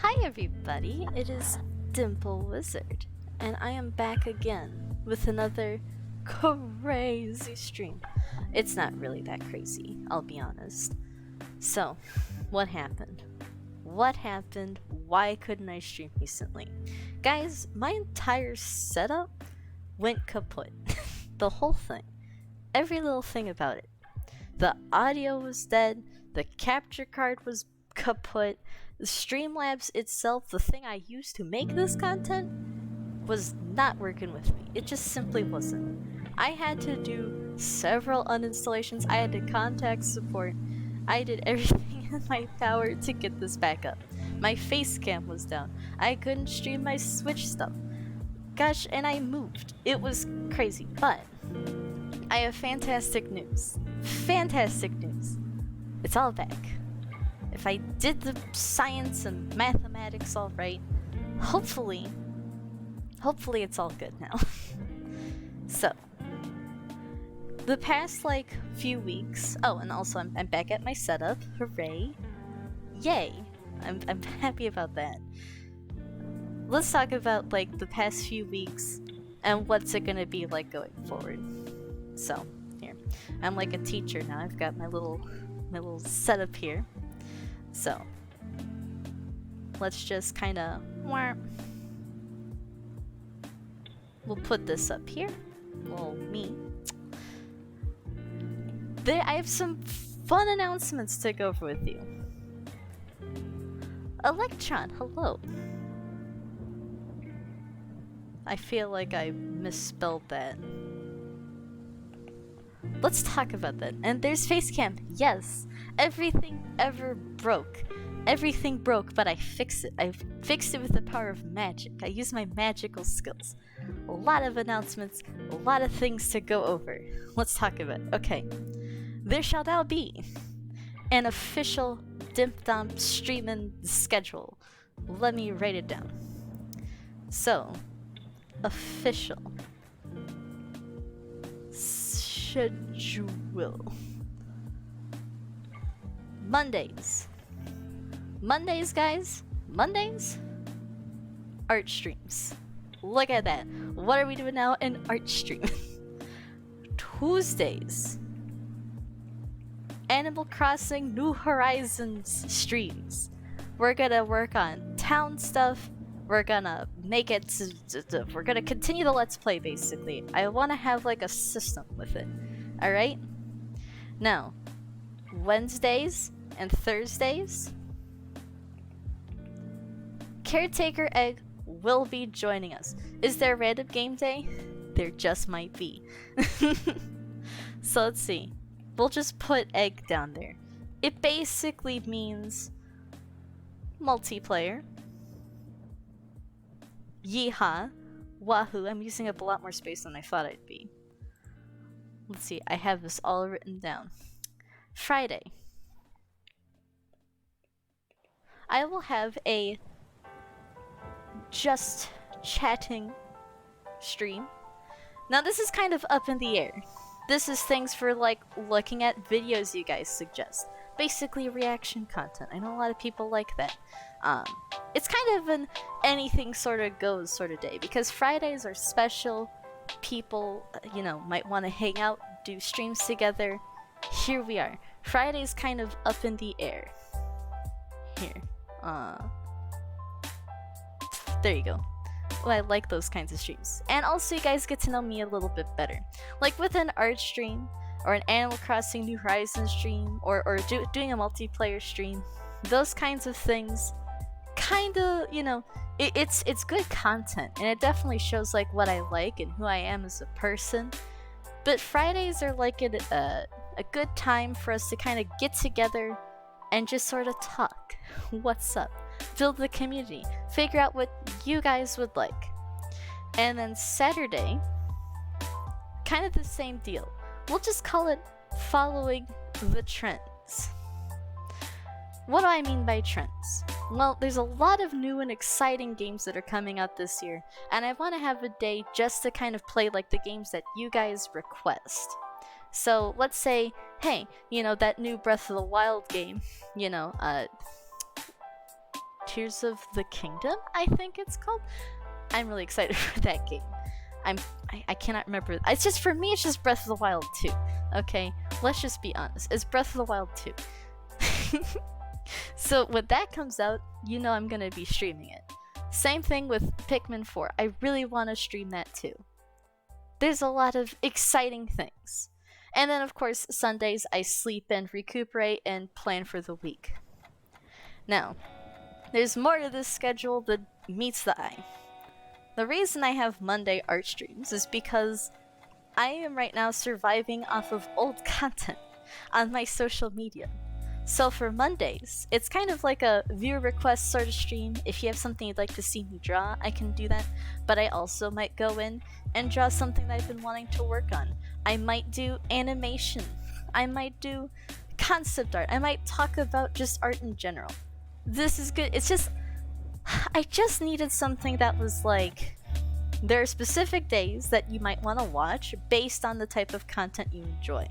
Hi everybody, it is Dimple Wizard, and I am back again with another crazy stream. It's not really that crazy, I'll be honest. So, what happened? What happened? Why couldn't I stream recently? Guys, my entire setup went kaput. The whole thing. Every little thing about it. The audio was dead, the capture card was kaput, the Streamlabs itself, the thing I used to make this content, was not working with me. It just simply wasn't. I had to do several uninstallations, I had to contact support, I did everything in my power to get this back up. My face cam was down, I couldn't stream my Switch stuff. Gosh, and I moved. It was crazy, but I have fantastic news. Fantastic news. It's all back. If I did the science and mathematics all right, hopefully it's all good now. So, the past few weeks. Oh, and also I'm back at my setup. Hooray! Yay! I'm happy about that. Let's talk about the past few weeks and what's it gonna be like going forward. So, here. I'm like a teacher now. I've got my little setup here. So, let's just kind of we'll put this up here. Well, me. I have some fun announcements to go over with you. Electron, hello. I feel like I misspelled that. Let's talk about that. And there's Facecam. Yes, everything ever broke. Everything broke, but I fixed it. I fixed it with the power of magic. I use my magical skills. A lot of announcements, a lot of things to go over. Let's talk about it. Okay. There shall now be an official Dimpdom streaming schedule. Let me write it down. So, official schedule. Mondays, guys. Mondays, art streams. Look at that. What are we doing now? An art stream. Tuesdays, Animal Crossing New Horizons streams. We're gonna work on town stuff. We're gonna make it. We're gonna continue the Let's Play, basically. I want to have a system with it. Alright? Now, Wednesdays and Thursdays, Caretaker Egg will be joining us. Is there a random game day? There just might be. So let's see. We'll just put Egg down there. It basically means multiplayer. Yeehaw. Wahoo. I'm using up a lot more space than I thought I'd be. Let's see. I have this all written down. Friday. I will have a just chatting stream. Now this is kind of up in the air. This is things for looking at videos you guys suggest. Basically reaction content. I know a lot of people like that. It's kind of an anything sort of goes sort of day because Fridays are special. People, might want to hang out, do streams together. Here we are. Friday's kind of up in the air. Here. There you go. Well, I like those kinds of streams. And also you guys get to know me a little bit better. Like with an art stream, or an Animal Crossing New Horizons stream, or doing a multiplayer stream. Those kinds of things, kinda, it's good content, and it definitely shows what I like and who I am as a person. But Fridays are a good time for us to kind of get together and just sort of talk. What's up? Build the community. Figure out what you guys would like. And then Saturday, kind of the same deal. We'll just call it following the trends. What do I mean by trends? Well, there's a lot of new and exciting games that are coming out this year, and I want to have a day just to kind of play the games that you guys request. So let's say, hey, that new Breath of the Wild game, Tears of the Kingdom, I think it's called. I'm really excited for that game. I cannot remember. It's just, for me, it's just Breath of the Wild 2. Okay, let's just be honest. It's Breath of the Wild 2. So when that comes out, you know I'm gonna be streaming it. Same thing with Pikmin 4. I really want to stream that too. There's a lot of exciting things. And then of course, Sundays I sleep and recuperate and plan for the week. Now, there's more to this schedule than meets the eye. The reason I have Monday art streams is because I am right now surviving off of old content on my social media. So for Mondays, it's kind of like a viewer request sort of stream. If you have something you'd like to see me draw, I can do that. But I also might go in and draw something that I've been wanting to work on. I might do animation. I might do concept art. I might talk about just art in general. This is good. It's just, I just needed something that was like, there are specific days that you might want to watch based on the type of content you enjoy.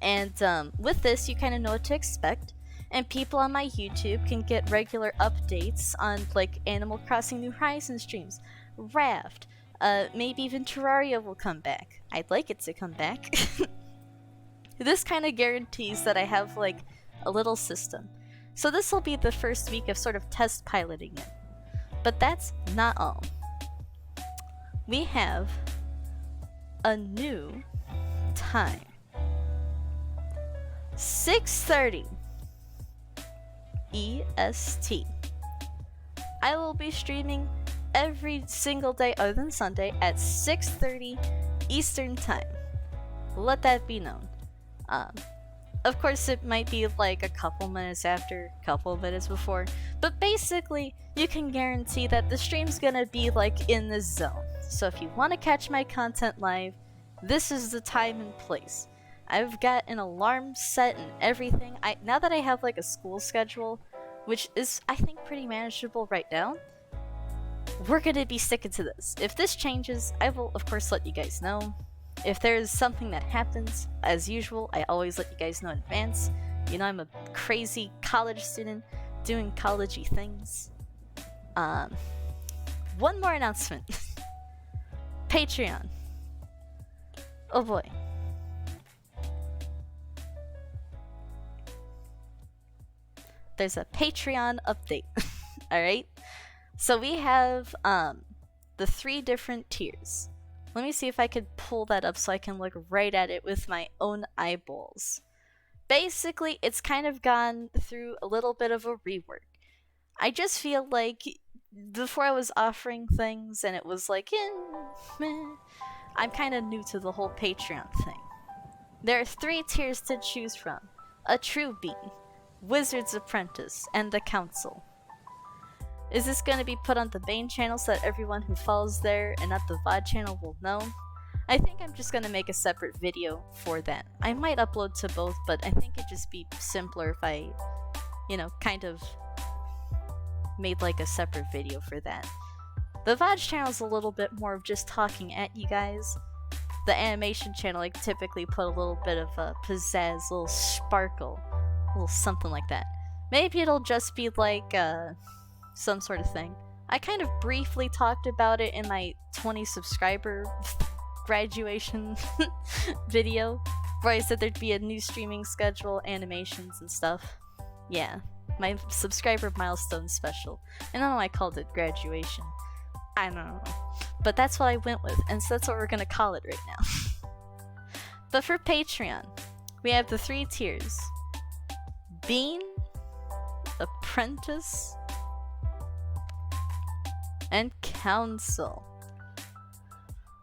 And with this, you kind of know what to expect. And people on my YouTube can get regular updates on like Animal Crossing New Horizons streams, Raft, maybe even Terraria will come back. I'd like it to come back. This kind of guarantees that I have like a little system. So this will be the first week of sort of test piloting it. But that's not all. We have a new time. 6:30 EST. I will be streaming every single day other than Sunday at 6:30 Eastern Time. Let that be known. Of course, it might be like a couple minutes after, couple minutes before, but basically, you can guarantee that the stream's gonna be like in this zone. So if you want to catch my content live, this is the time and place. I've got an alarm set and everything. Now that I have like a school schedule, which is I think pretty manageable right now, we're gonna be sticking to this. If this changes, I will of course let you guys know. If there's something that happens, as usual, I always let you guys know in advance. You know I'm a crazy college student doing college-y things. One more announcement. Patreon. Oh boy. There's a Patreon update. Alright? So we have the 3 different tiers. Let me see if I could pull that up so I can look right at it with my own eyeballs. Basically, it's kind of gone through a little bit of a rework. I just feel like before I was offering things and it was like, meh, I'm kind of new to the whole Patreon thing. There are 3 tiers to choose from. A True Bean, Wizard's Apprentice, and the Council. Is this going to be put on the main channel so that everyone who follows there and not the VOD channel will know? I think I'm just going to make a separate video for that. I might upload to both, but I think it'd just be simpler if I, you know, kind of made like a separate video for that. The VOD channel is a little bit more of just talking at you guys. The animation channel, I typically put a little bit of a pizzazz, a little sparkle, a little something like that. Maybe it'll just be like some sort of thing. I kind of briefly talked about it in my 20 subscriber graduation video, where I said thered be a new streaming schedule, animations, and stuff. Yeah, my subscriber milestone special. And I don't know why I called it graduation. I don't know. But that's what I went with, and so that's what we're gonna call it right now. But for Patreon, we have the 3 tiers. Bean, Apprentice, and Council.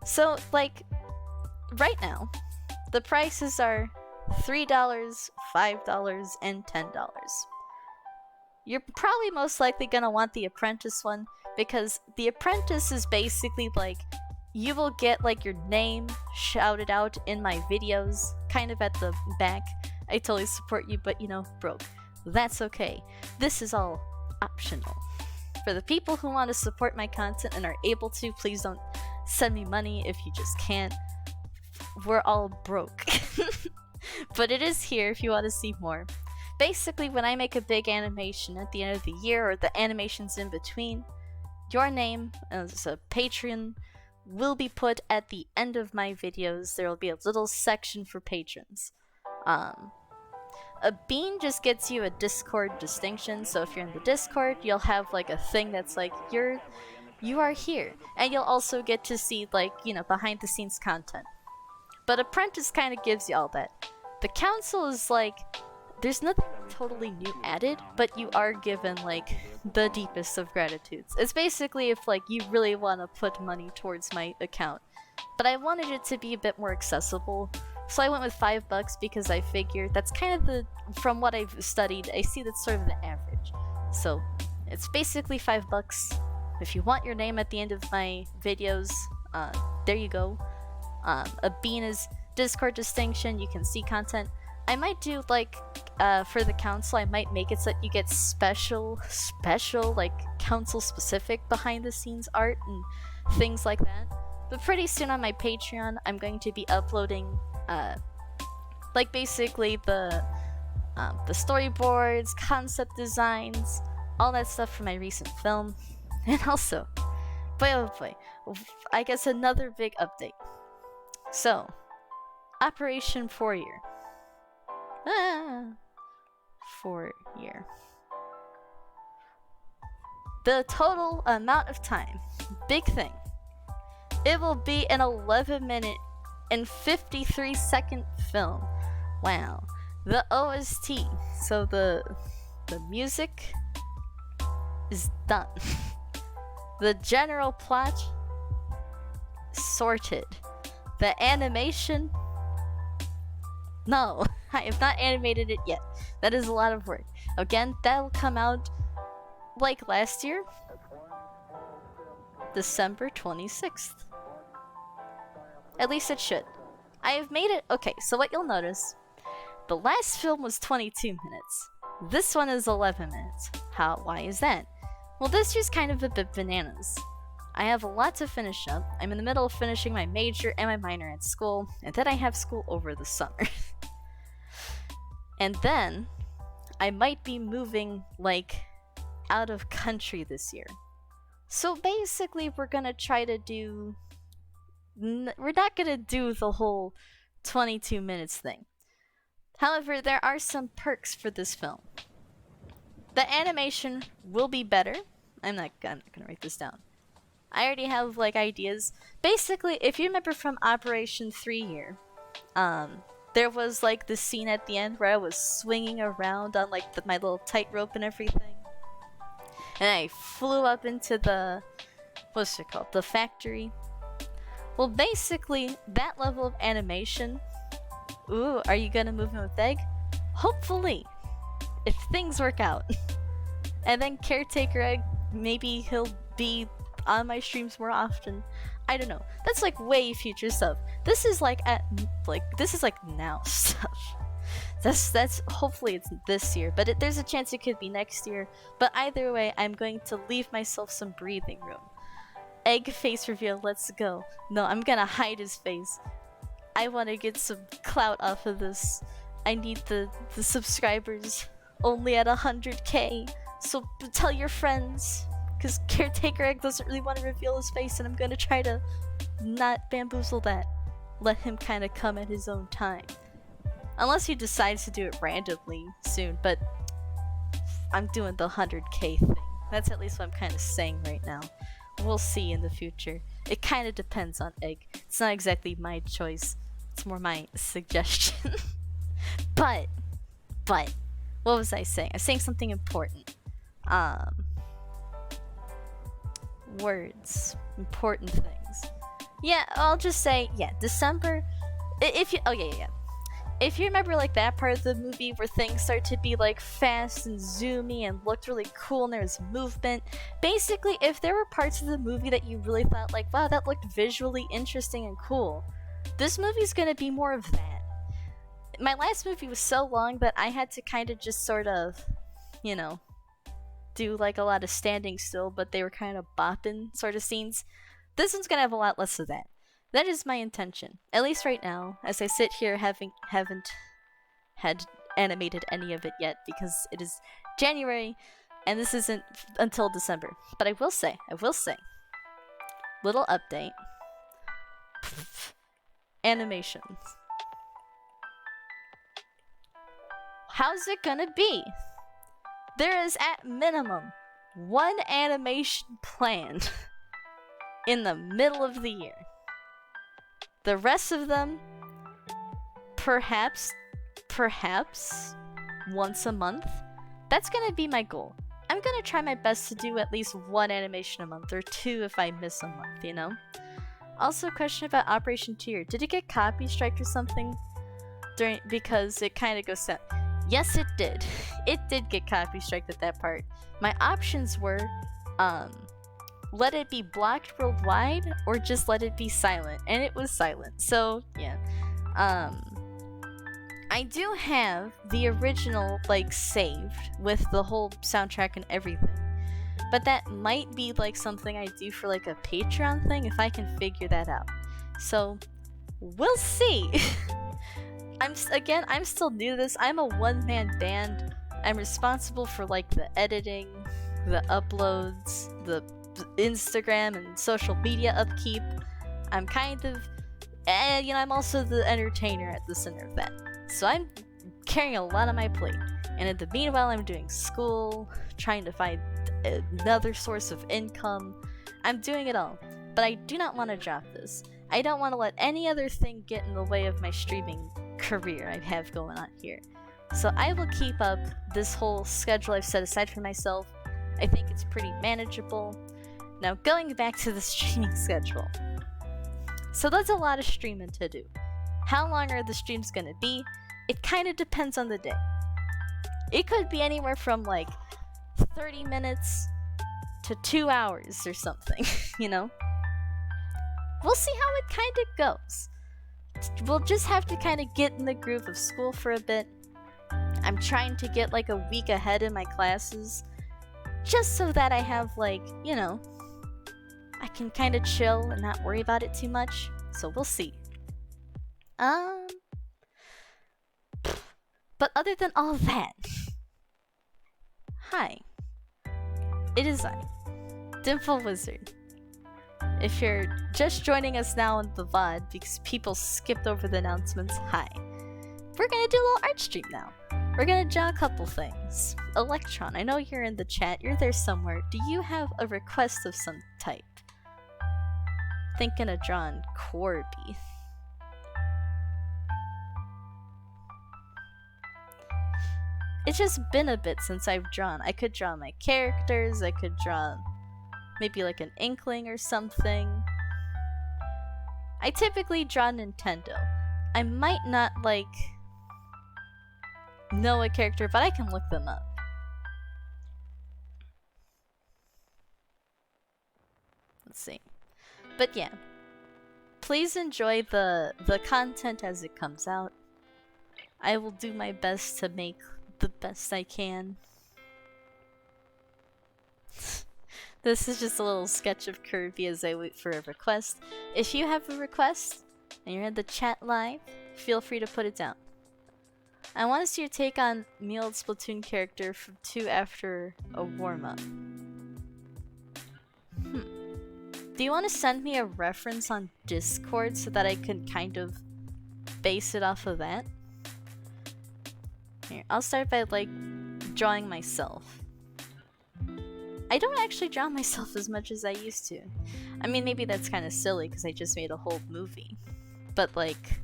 So, like, right now, the prices are $3, $5, and $10. You're probably most likely gonna want the Apprentice one, because the Apprentice is basically like, you will get like your name shouted out in my videos, kind of at the back. I totally support you, but you know, broke. That's okay. This is all optional. For the people who want to support my content and are able to, please don't send me money if you just can't. We're all broke. But it is here if you want to see more. basically when I make a big animation at the end of the year or the animations in between, your name as a patron will be put at the end of my videos. There will be a little section for patrons. A bean just gets you a Discord distinction, so if you're in the Discord, you'll have like a thing that's like you are here, and you'll also get to see like, you know, behind the scenes content. But Apprentice kind of gives you all that. The council is like, there's nothing totally new added, but you are given like the deepest of gratitudes. It's basically if like you really want to put money towards my account, but I wanted it to be a bit more accessible, so I went with $5 because I figured that's kind of the, from what I've studied, I see that's sort of the average. So it's basically $5. If you want your name at the end of my videos, there you go. A bean is Discord distinction, you can see content. I might do like, for the council, I might make it so that you get special, like council specific behind the scenes art and things like that. But pretty soon on my Patreon, I'm going to be uploading, like basically the storyboards, concept designs, all that stuff from my recent film. And also, boy oh boy, I guess another big update. So, Operation 4-Year. 4-year. The total amount of time, big thing. It will be an 11-minute and 53-second film. Wow. The OST, so the music is done. The general plot sorted. The animation, no, I have not animated it yet. That is a lot of work. Again, that'll come out like last year, December 26th. At least it should. I have made it. Okay, so what you'll notice, the last film was 22 minutes. This one is 11 minutes. Why is that? Well, this year's kind of a bit bananas. I have a lot to finish up. I'm in the middle of finishing my major and my minor at school, and then I have school over the summer. And then, I might be moving, like, out of country this year. So basically, we're gonna try to do... we're not gonna do the whole 22 minutes thing. However, there are some perks for this film. The animation will be better. I'm not gonna write this down. I already have like ideas. Basically, if you remember from Operation 3-Year, there was like the scene at the end where I was swinging around on like my little tightrope and everything, and I flew up into the, what's it called, the factory. Well, basically that level of animation. Ooh, are you gonna move in with Egg? Hopefully, if things work out. And then Caretaker Egg, maybe he'll be on my streams more often. I don't know. That's like way future stuff. This is like this is like now stuff. That's hopefully it's this year, but there's a chance it could be next year. But either way, I'm going to leave myself some breathing room. Egg face reveal, let's go. No, I'm gonna hide his face. I want to get some clout off of this. I need the subscribers only at 100k. So tell your friends, because Caretaker Egg doesn't really want to reveal his face, and I'm gonna try to not bamboozle that. Let him kind of come at his own time. Unless he decides to do it randomly soon, but I'm doing the 100k thing. That's at least what I'm kind of saying right now. We'll see in the future. It kind of depends on Egg. It's not exactly my choice. It's more my suggestion. But, what was I saying? I was saying something important. Words. Important things. Yeah, I'll just say, yeah, December. If you, oh yeah. If you remember like that part of the movie where things start to be like fast and zoomy and looked really cool and there was movement, basically if there were parts of the movie that you really thought like, wow, that looked visually interesting and cool, this movie's gonna be more of that. My last movie was so long that I had to kind of just sort of, you know, do like a lot of standing still, but they were kind of bopping sort of scenes. This one's gonna have a lot less of that. That is my intention, at least right now, as I sit here haven't had animated any of it yet because it is January and this isn't until December. But I will say, little update. Animations. How's it gonna be? There is at minimum one animation planned in the middle of the year. The rest of them, perhaps once a month. That's gonna be my goal. I'm gonna try my best to do at least one animation a month, or two if I miss a month, you know? Also, a question about Operation Tier. Did it get copy striked or something? Because it kind of goes set. Yes, it did. It did get copy striked at that part. My options were, let it be blocked worldwide or just let it be silent, and it was silent. So yeah, I do have the original like saved with the whole soundtrack and everything, but that might be like something I do for like a Patreon thing if I can figure that out. So we'll see. I'm still new to this. I'm a one-man band. I'm responsible for like the editing, the uploads, the Instagram and social media upkeep. I'm kind of, I'm also the entertainer at the center of that. So I'm carrying a lot on my plate. And in the meanwhile, I'm doing school, trying to find another source of income. I'm doing it all. But I do not want to drop this. I don't want to let any other thing get in the way of my streaming career I have going on here. So I will keep up this whole schedule I've set aside for myself. I think it's pretty manageable. Now going back to the streaming schedule. So that's a lot of streaming to do. How long are the streams gonna be? It kind of depends on the day. It could be anywhere from like 30 minutes to 2 hours or something, you know? We'll see how it kind of goes. We'll just have to kind of get in the groove of school for a bit. I'm trying to get like a week ahead in my classes, just so that I have like, I can kind of chill and not worry about it too much. So we'll see. But other than all that, hi. It is I, Dimple Wizard. If you're just joining us now on the VOD because people skipped over the announcements, hi. We're gonna do a little art stream now. We're gonna draw a couple things. Electron, I know you're in the chat, you're there somewhere. Do you have a request of some type? Thinking of drawing Corby. It's just been a bit since I've drawn. I could draw my characters, I could draw maybe like an Inkling or something. I typically draw Nintendo. I might not like know a character, but I can look them up. Let's see. But yeah, please enjoy the content as it comes out. I will do my best to make the best I can. This is just a little sketch of Kirby as I wait for a request. If you have a request and you're in the chat live, feel free to put it down. I want to see your take on Meowed Splatoon character from 2 after a warm-up. Do you want to send me a reference on Discord so that I can kind of base it off of that? Here, I'll start by like drawing myself. I don't actually draw myself as much as I used to. I mean, maybe that's kind of silly because I just made a whole movie. But like...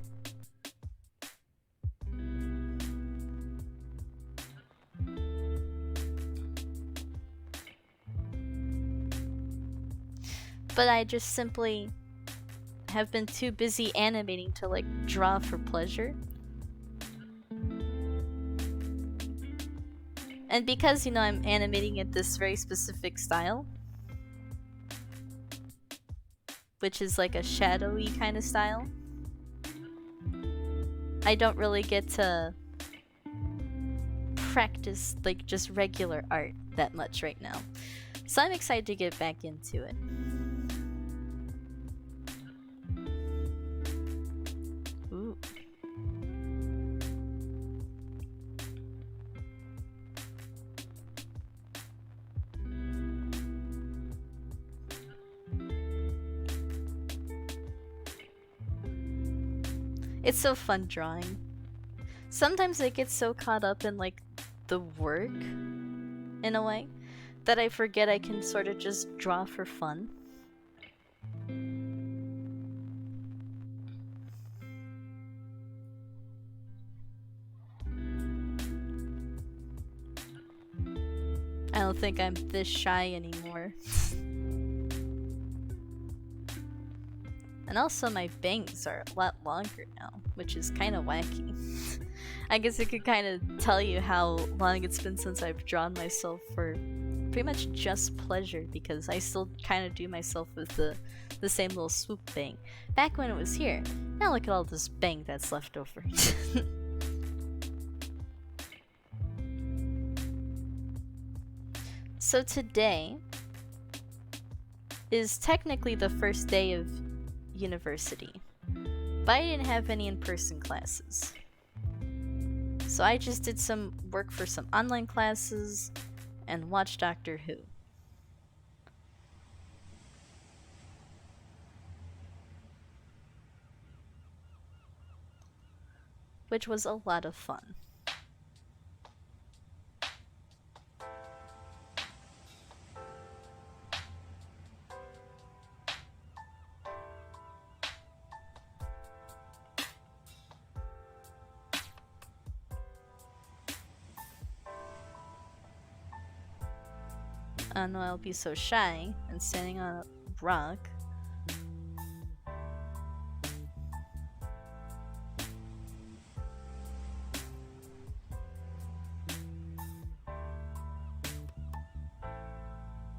But I just simply have been too busy animating to like draw for pleasure. And because, I'm animating in this very specific style, which is like a shadowy kind of style, I don't really get to practice like just regular art that much right now. So I'm excited to get back into it. Ooh. It's so fun drawing. Sometimes I get so caught up in like the work in a way that I forget I can sort of just draw for fun. I don't think I'm this shy anymore. And also my bangs are a lot longer now, which is kind of wacky. I guess it could kind of tell you how long it's been since I've drawn myself for pretty much just pleasure, because I still kind of do myself with the same little swoop bang back when it was here. Now look at all this bang that's left over. So today is technically the first day of university, but I didn't have any in-person classes. So I just did some work for some online classes and watched Doctor Who. Which was a lot of fun. I know I'll be so shy and standing on a rock.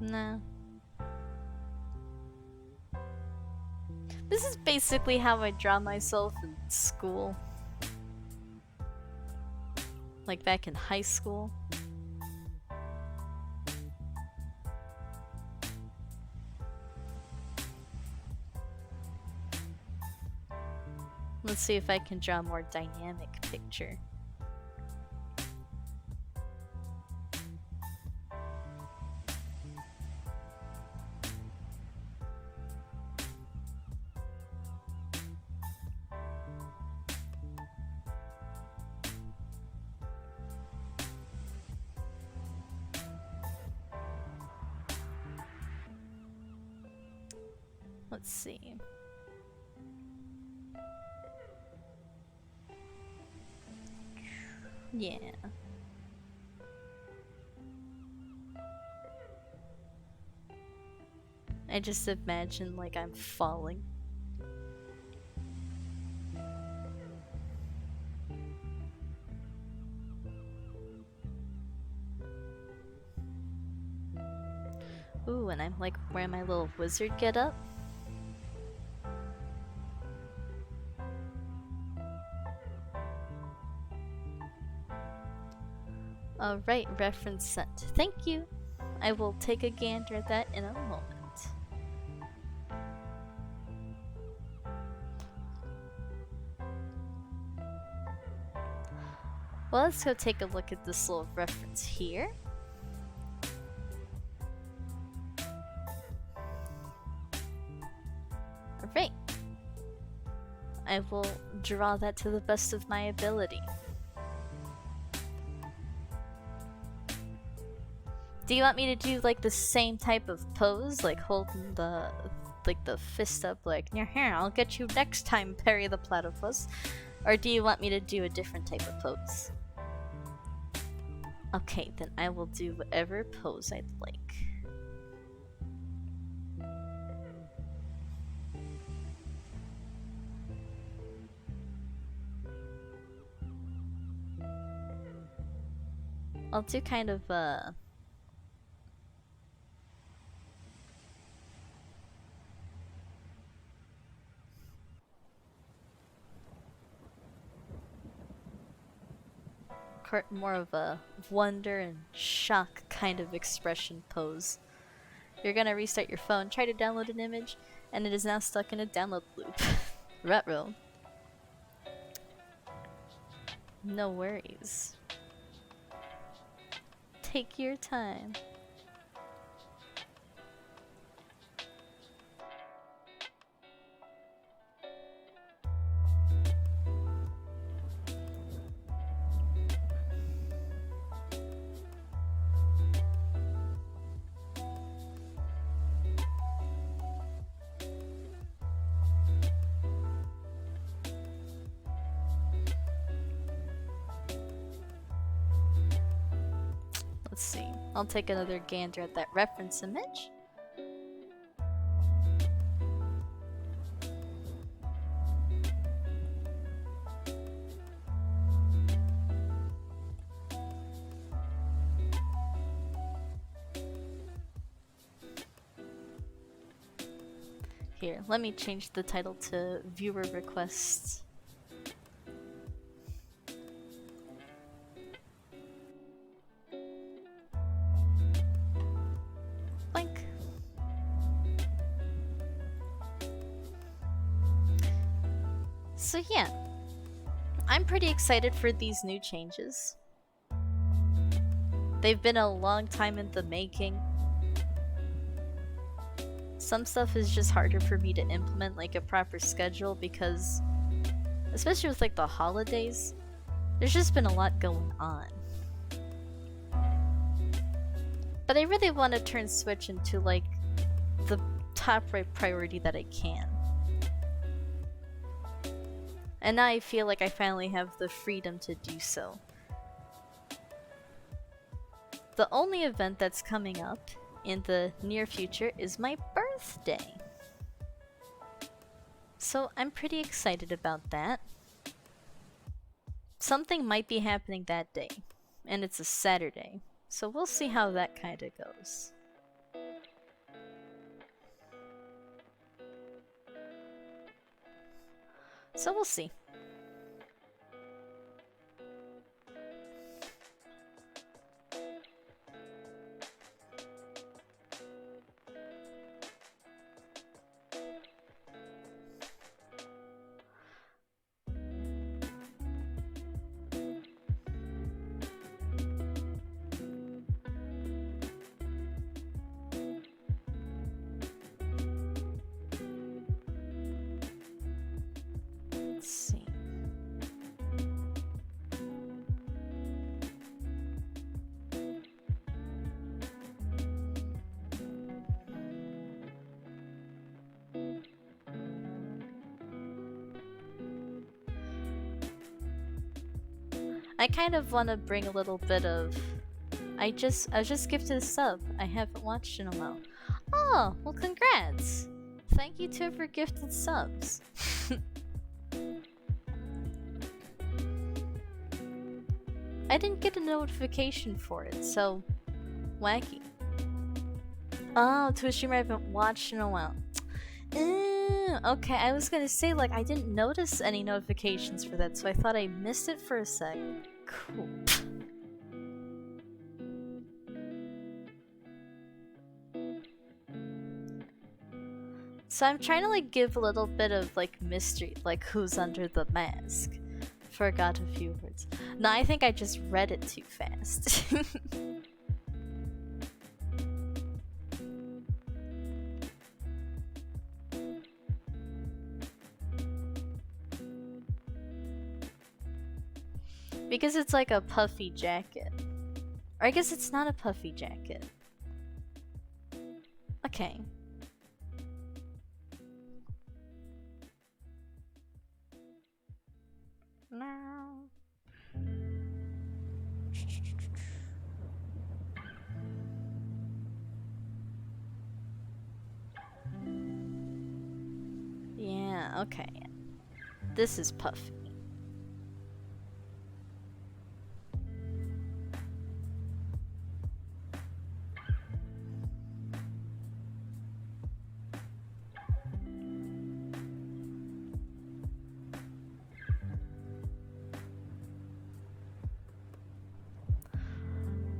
Nah. This is basically how I draw myself in school. Like back in high school. Let's see if I can draw a more dynamic picture. Let's see. Yeah. I just imagine like I'm falling. Ooh, and I'm like wearing my little wizard getup. Alright, reference sent. Thank you. I will take a gander at that in a moment. Well, let's go take a look at this little reference here. Alright. I will draw that to the best of my ability. Do you want me to do like the same type of pose, like holding the fist up, like here, I'll get you next time, Perry the Platypus? Or do you want me to do a different type of pose? Okay, then I will do whatever pose I'd like. I'll do kind of more of a wonder and shock kind of expression pose. You're gonna restart your phone, try to download an image, and it is now stuck in a download loop. Ruh-roh. No worries. Take your time. I'll take another gander at that reference image. Here, let me change the title to viewer requests. Blank. So yeah, I'm pretty excited for these new changes. They've been a long time in the making. Some stuff is just harder for me to implement, like a proper schedule, because especially with like the holidays, there's just been a lot going on. But I really want to turn Switch into like the top right priority that I can. And now I feel like I finally have the freedom to do so. The only event that's coming up in the near future is my birthday. So I'm pretty excited about that. Something might be happening that day, and it's a Saturday, so we'll see how that kinda goes. So we'll see. Let's see. I kind of want to bring a little bit of... I was just gifted a sub. I haven't watched in a while. Oh, well congrats! Thank you to for gifted subs. I didn't get a notification for it, so wacky. Oh, to a streamer I haven't watched in a while. Okay, I was gonna say, like, I didn't notice any notifications for that, so I thought I missed it for a sec. Cool. So I'm trying to, like, give a little bit of, like, mystery, like, who's under the mask. Forgot a few words. No, I think I just read it too fast. Because it's like a puffy jacket. Or I guess it's not a puffy jacket. Okay. No. Yeah, okay. This is puffy.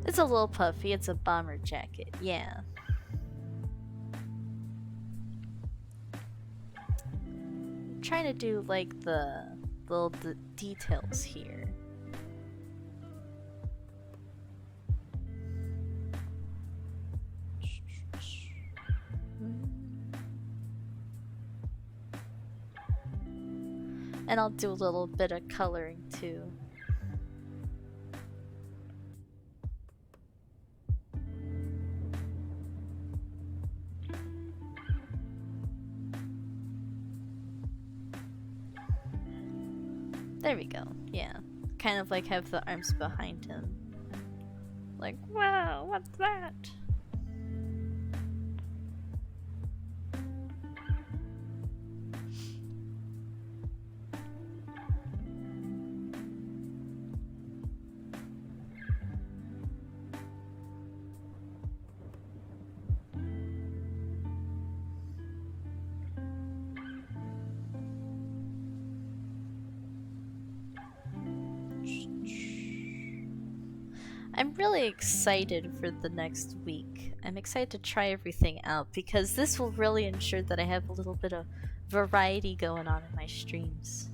It's a little puffy, it's a bomber jacket, yeah. I'm trying to do like the little details here. And I'll do a little bit of coloring too. There we go, yeah. Kind of like have the arms behind him. Like, wow, what's that? I'm really excited for the next week. I'm excited to try everything out because this will really ensure that I have a little bit of variety going on in my streams.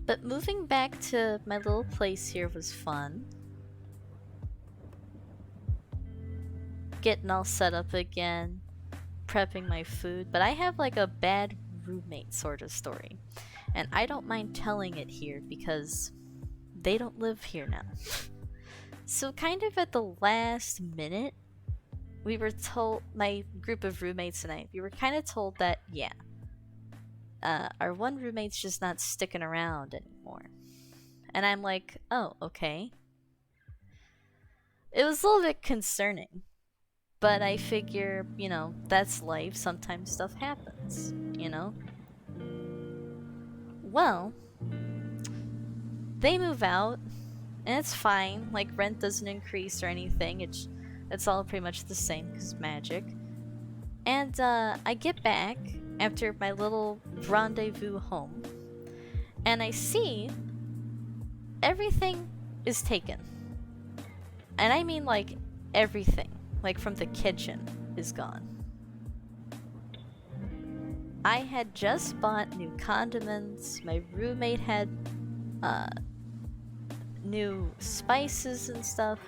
But moving back to my little place here was fun. Getting all set up again, prepping my food, but I have like a bad roommate sort of story. And I don't mind telling it here because they don't live here now. So kind of at the last minute, we were told, my group of roommates and I, we were kind of told that, yeah, our one roommate's just not sticking around anymore. And I'm like, oh, okay. It was a little bit concerning. But I figure, you know, that's life. Sometimes stuff happens, you know? Well, they move out, and it's fine. Like, rent doesn't increase or anything. It's all pretty much the same because magic. And I get back after my little rendezvous home, and I see everything is taken. And I mean, like, everything. Like, from the kitchen is gone. I had just bought new condiments. My roommate had new spices and stuff.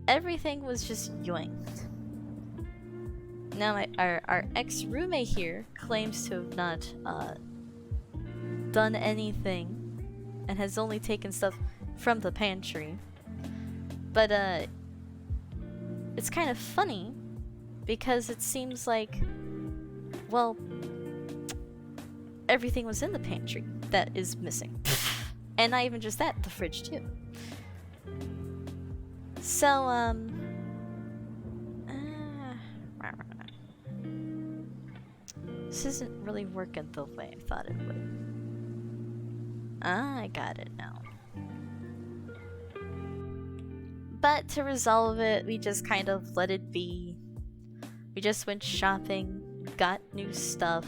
Everything was just yoinked. Now our ex-roommate here claims to have not done anything and has only taken stuff from the pantry. But it's kind of funny because it seems like, well, everything was in the pantry that is missing. And not even just that, the fridge too. So, this isn't really working the way I thought it would. I got it now. But to resolve it, we just kind of let it be. We just went shopping, got new stuff.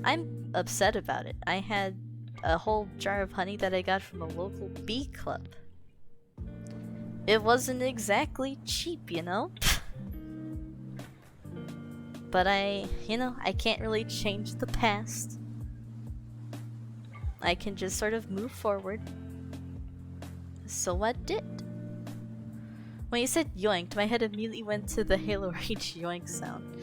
I'm upset about it. I had a whole jar of honey that I got from a local bee club. It wasn't exactly cheap, you know? But I can't really change the past. I can just sort of move forward. So I did. When you said yoinked, my head immediately went to the Halo Reach yoink sound.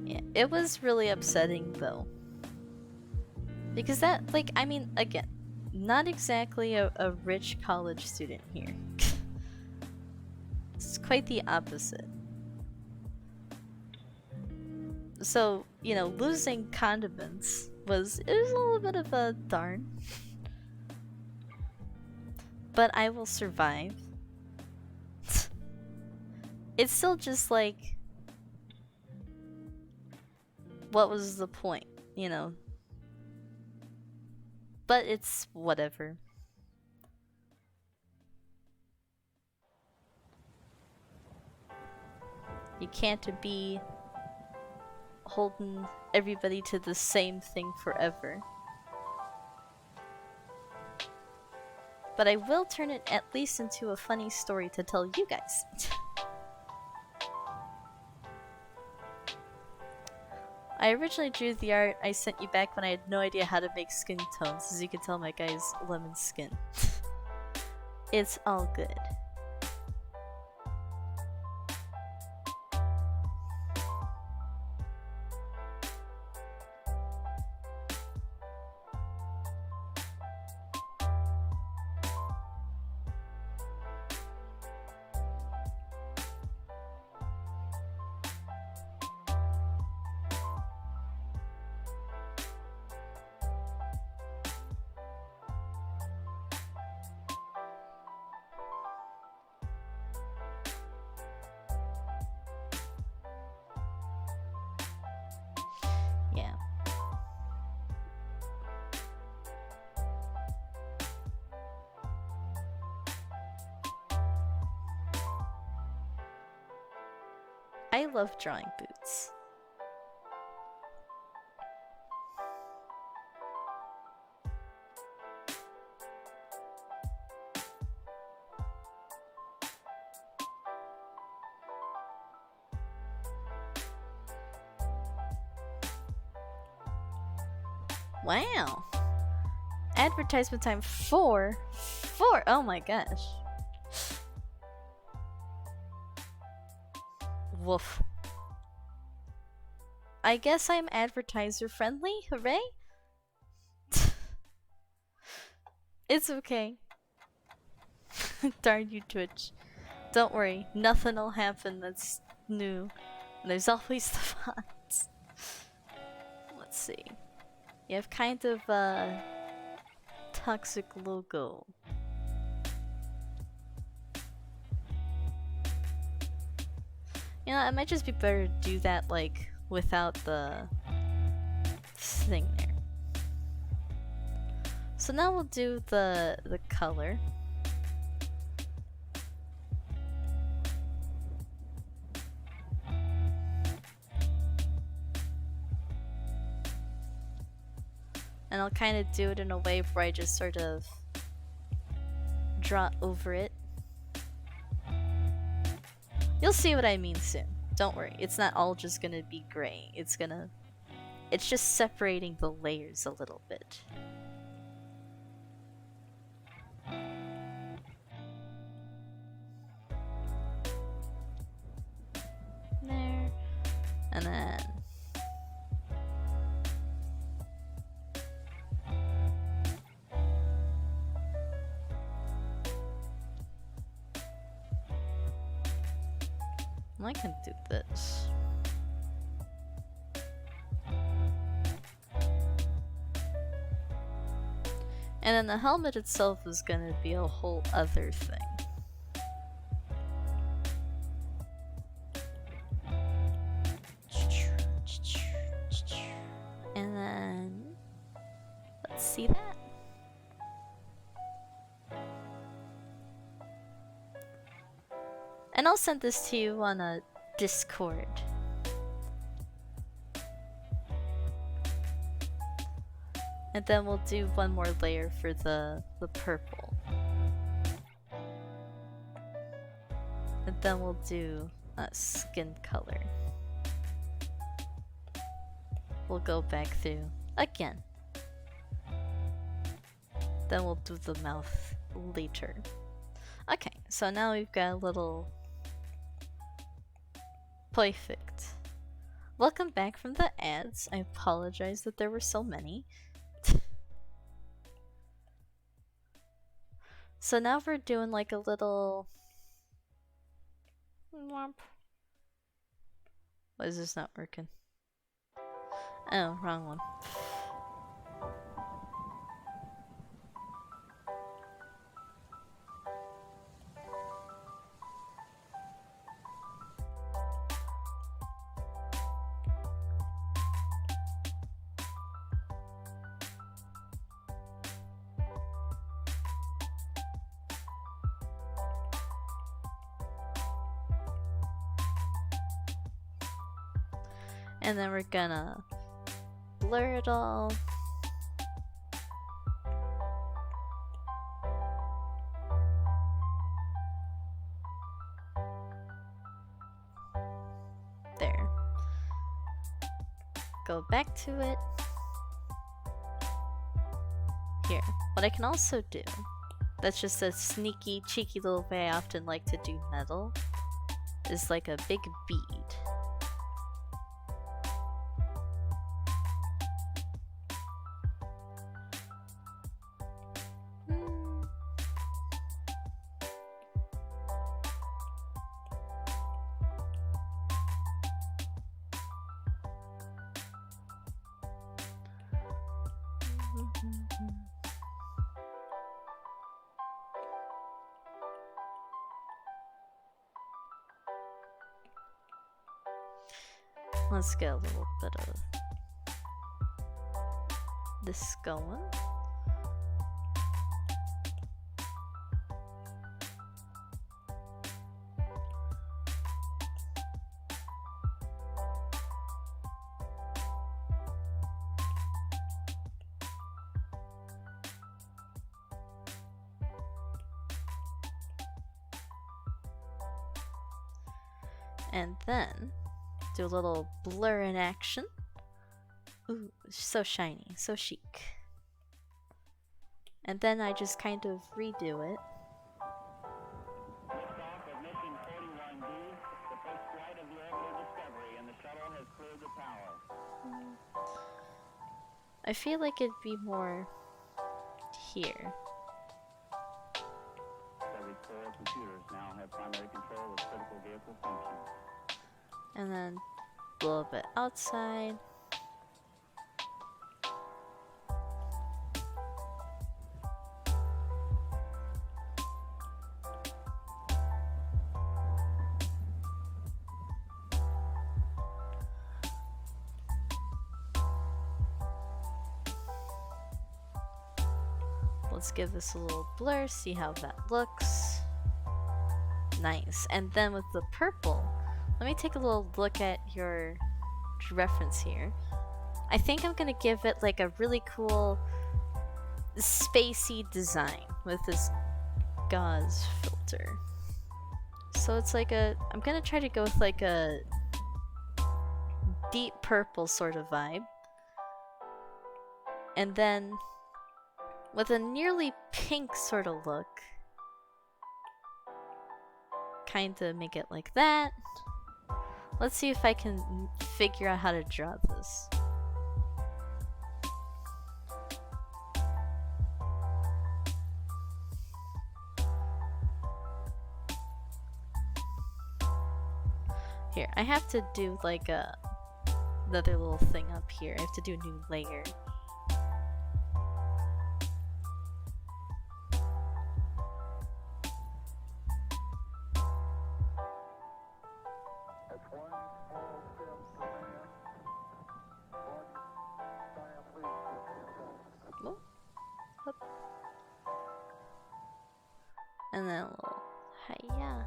Yeah, it was really upsetting though. Because that, like, I mean, again, not exactly a rich college student here. It's quite the opposite. So, you know, losing condiments was a little bit of a darn. But I will survive. It's still just like, what was the point, you know? But it's whatever. You can't be holding everybody to the same thing forever. But I will turn it at least into a funny story to tell you guys. I originally drew the art I sent you back when I had no idea how to make skin tones. As you can tell, my guy's lemon skin. It's all good. Yeah. I love drawing boots. Wow. Advertisement time 4? 4? Oh my gosh. Woof. I guess I'm advertiser friendly, hooray? It's okay. Darn you, Twitch. Don't worry, nothing'll happen that's new. There's always the fonts. Let's see. You have kind of a toxic logo. You know, it might just be better to do that, like, without the thing there. So now we'll do the color. And I'll kind of do it in a way where I just sort of draw over it. You'll see what I mean soon. Don't worry, it's not all just gonna be gray. It's just separating the layers a little bit. There. And then I can do this. And then the helmet itself is gonna be a whole other thing. And then let's see that. And I'll send this to you on a Discord. And then we'll do one more layer for the purple. And then we'll do a skin color. We'll go back through again. Then we'll do the mouth later. Okay, so now we've got a little perfect. Welcome back from the ads. I apologize that there were so many. So now we're doing like a little... Why is this not working? Oh, wrong one. And then we're gonna blur it all. There. go back to it. Here, what I can also do, that's just a sneaky, cheeky little way I often like to do metal, is like a big bead. Let's get a little bit of this going. And then do a little blur in action. Ooh, so shiny, so chic. And then I just kind of redo it. Liftoff of mission 41B, the first flight of the Orbital Discovery, and the shuttle has cleared the tower. I feel like it'd be more here. Every core computers now have primary control of critical vehicle functions. And then a little bit outside. Let's give this a little blur, see how that looks. Nice. And then with the purple, let me take a little look at your reference here. I think I'm gonna give it like a really cool spacey design with this gauze filter. So it's like I'm gonna try to go with like a deep purple sort of vibe. And then with a nearly pink sort of look, kind of make it like that. Let's see if I can figure out how to draw this. Here, I have to do like another little thing up here. I have to do a new layer. And then a little hiya.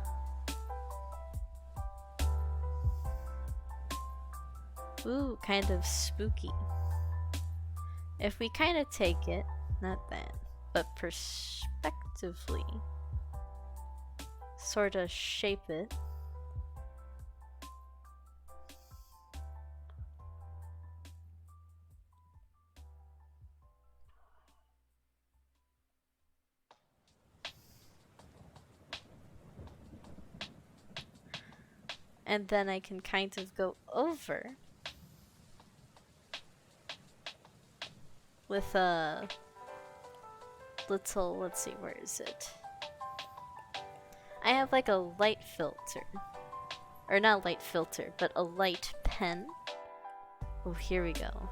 Ooh, kind of spooky. If we kind of take it, not that, but perspectively, sort of shape it. And then I can kind of go over with a little, let's see, where is it? I have like a light filter. Or not light filter, but a light pen. Oh, here we go.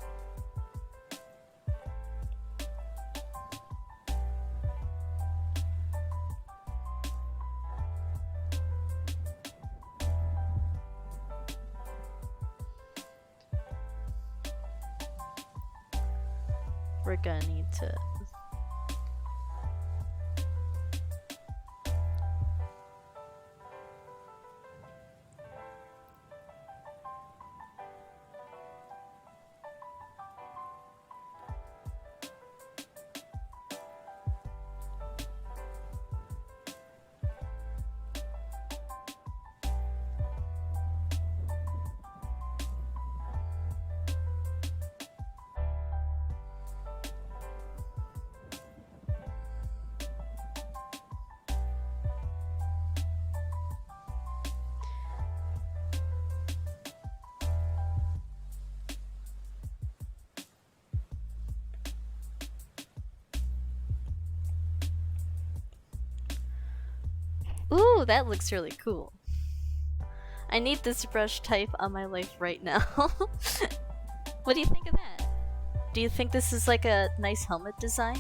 We're gonna need to Ooh, that looks really cool. I need this brush type on my life right now. What do you think of that? Do you think this is like a nice helmet design?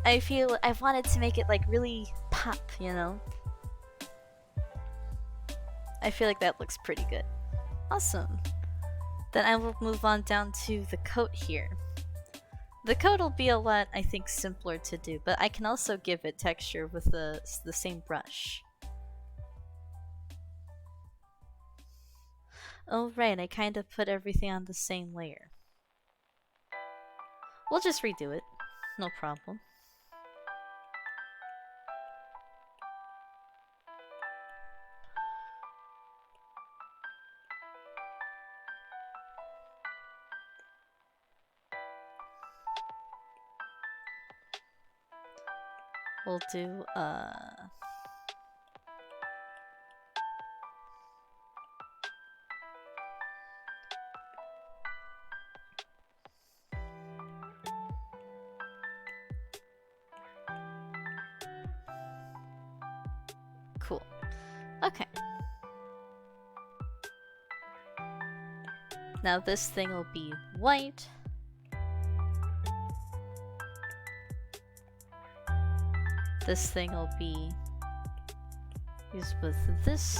I feel I wanted to make it like really pop, you know? I feel like that looks pretty good. Awesome. Then I will move on down to the coat here. The coat will be a lot, I think, simpler to do, but I can also give it texture with the same brush. Oh right, I kind of put everything on the same layer. We'll just redo it. No problem. We'll do, cool. Okay. Now this thing will be white. This thing will be used with this.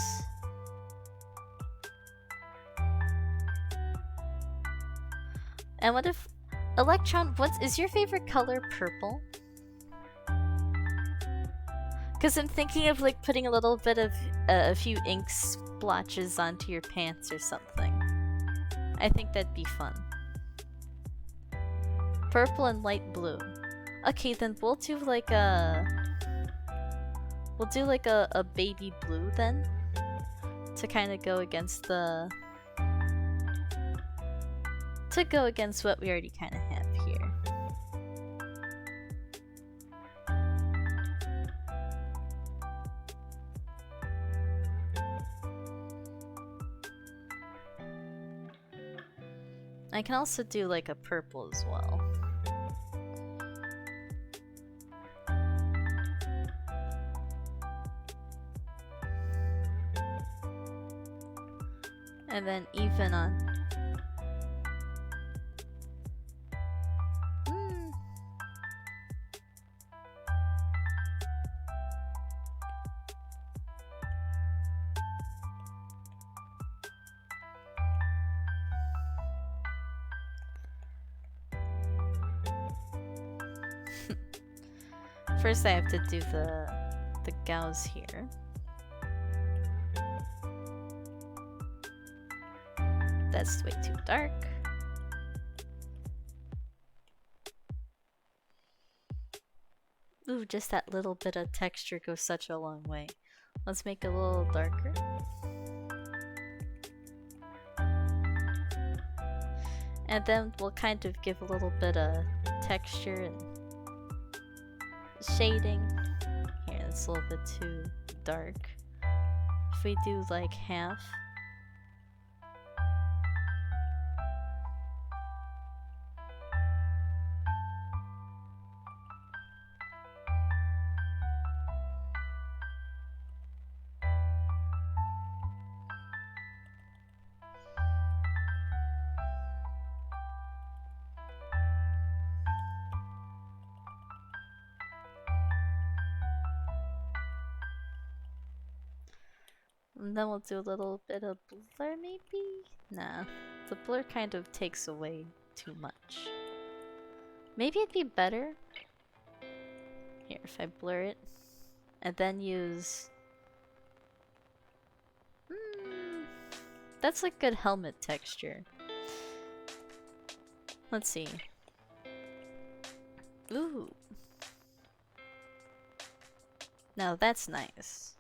And what if Electron, is your favorite color purple? Because I'm thinking of like putting a little bit of a few ink splotches onto your pants or something. I think that'd be fun. Purple and light blue. Okay, then we'll do like a baby blue then, to kind of go against what we already kind of have here. I can also do like a purple as well. And then even on... First I have to do the gauze here. That's way too dark. Ooh, just that little bit of texture goes such a long way. Let's make it a little darker. And then we'll kind of give a little bit of texture and shading. Here, it's a little bit too dark. If we do like half. And then we'll do a little bit of blur maybe? Nah, the blur kind of takes away too much. Maybe it'd be better here if I blur it and then use... that's like good helmet texture. Let's see. Ooh. Now that's nice.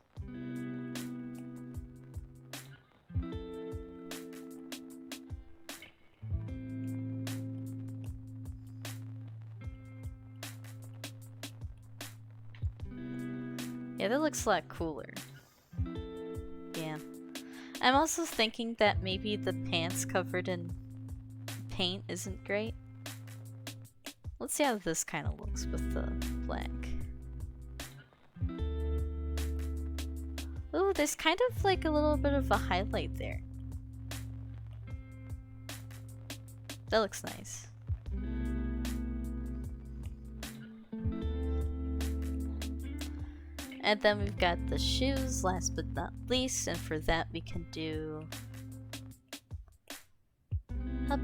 Yeah, that looks a lot cooler. Yeah. I'm also thinking that maybe the pants covered in paint isn't great. Let's see how this kind of looks with the black. Ooh, there's kind of like a little bit of a highlight there. That looks nice. And then we've got the shoes, last but not least, and for that we can do... Hup.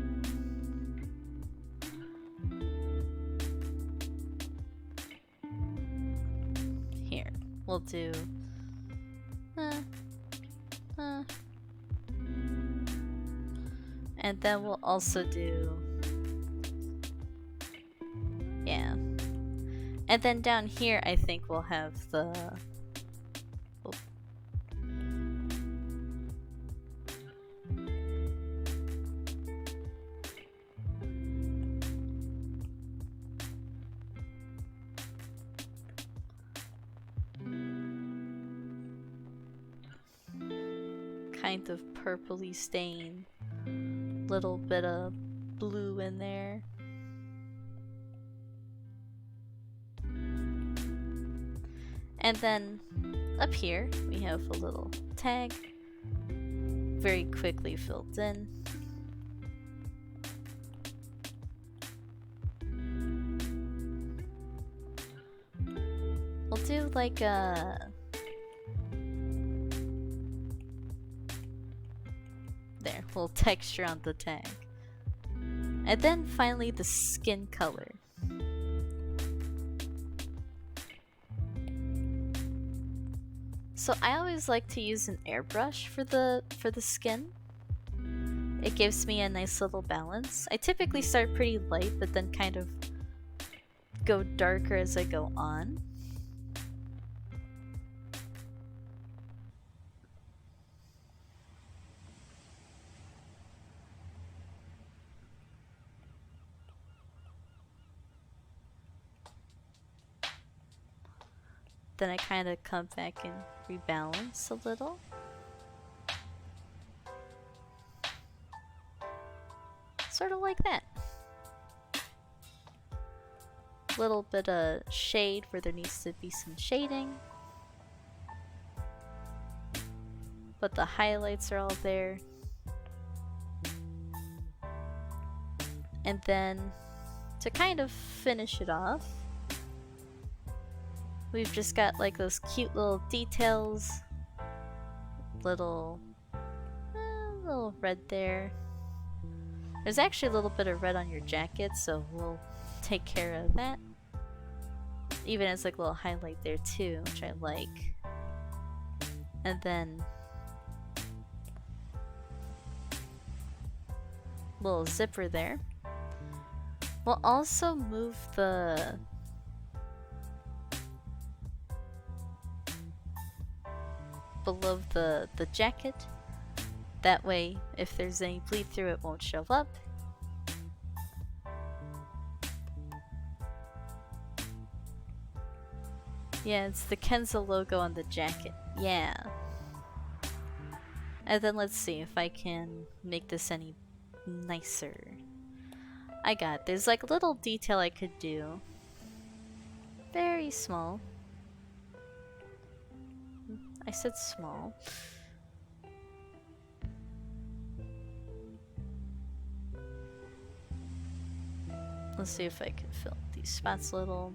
Here, we'll do... And then we'll also do... Yeah. And then down here I think we'll have the... Oh. Kind of purpley stain. Little bit of blue in there. And then up here we have a little tag, very quickly filled in. We'll do like a... There, little texture on the tag. And then finally the skin color. So I always like to use an airbrush for the skin. It gives me a nice little balance. I typically start pretty light, but then kind of go darker as I go on. Then I kind of come back and rebalance a little. Sort of like that. Little bit of shade where there needs to be some shading. But the highlights are all there. And then to kind of finish it off, we've just got like those cute little details. Little red there. There's actually a little bit of red on your jacket, so we'll take care of that. Even as like a little highlight there too, which I like. And then little zipper there. We'll also move the below the jacket. That way, if there's any bleed through, it won't show up. Yeah, it's the Kenzo logo on the jacket. Yeah. And then let's see if I can make this any nicer. There's like a little detail I could do. Very small. I said small. Let's see if I can fill these spots a little.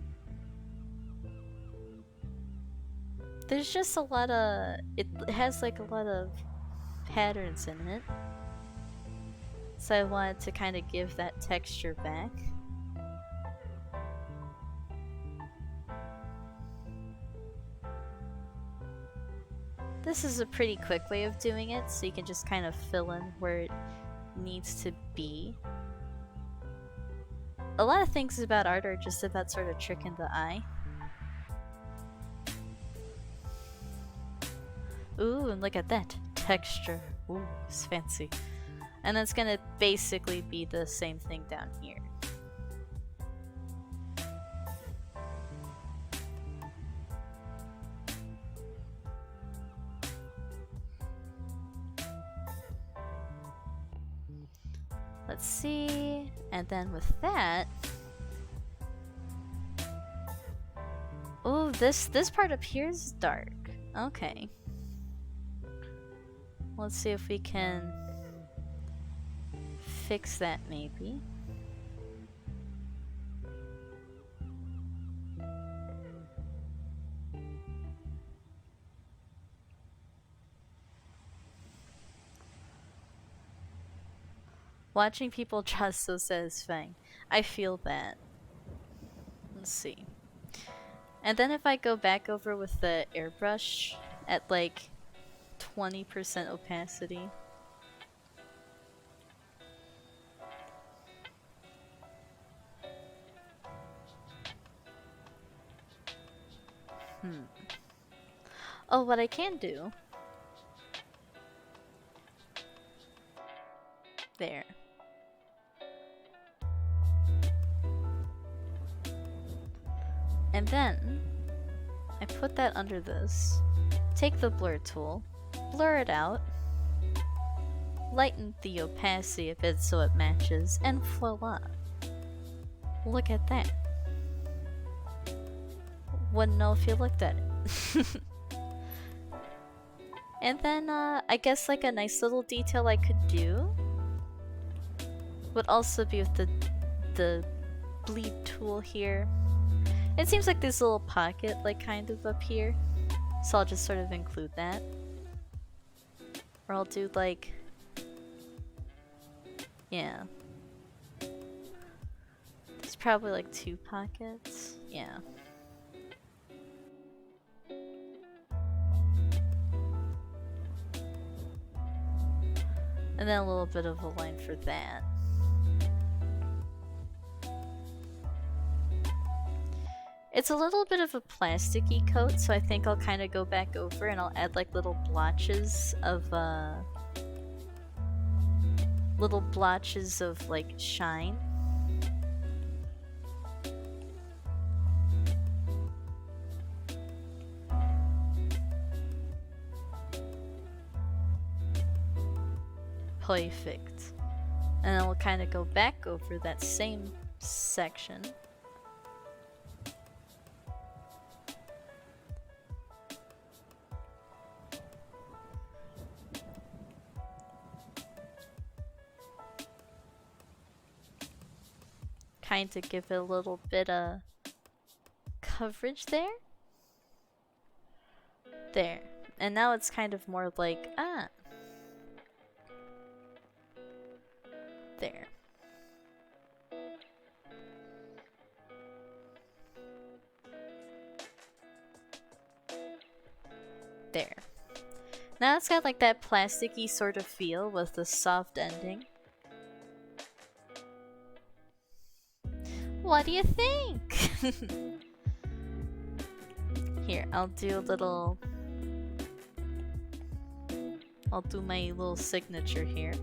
There's just a lot of... It has like a lot of patterns in it. So I wanted to kind of give that texture back. This is a pretty quick way of doing it, so you can just kind of fill in where it needs to be. A lot of things about art are just about sort of tricking the eye. Ooh, and look at that texture. Ooh, it's fancy. And that's gonna basically be the same thing down here. Let's see, and then with that, oh, this part up here is dark. Okay. Let's see if we can fix that maybe. Watching people draw is so satisfying. I feel that. Let's see. And then if I go back over with the airbrush at like 20% opacity. Oh, what I can do. There. And then I put that under this. Take the blur tool, blur it out, lighten the opacity a bit so it matches, and voila. Look at that. Wouldn't know if you looked at it. And then I guess like a nice little detail I could do would also be with the bleed tool here. It seems like there's a little pocket like kind of up here, so I'll just sort of include that. Or I'll do like, yeah. There's probably like 2 pockets, yeah. And then a little bit of a line for that. It's a little bit of a plasticky coat, so I think I'll kind of go back over and I'll add like little blotches of like shine. Perfect. And then we'll kind of go back over that same section. Kind of give it a little bit of coverage there. There. And now it's kind of more like, there. There. Now it's got like that plasticky sort of feel with the soft ending. What do you think? Here, I'll do my little signature here.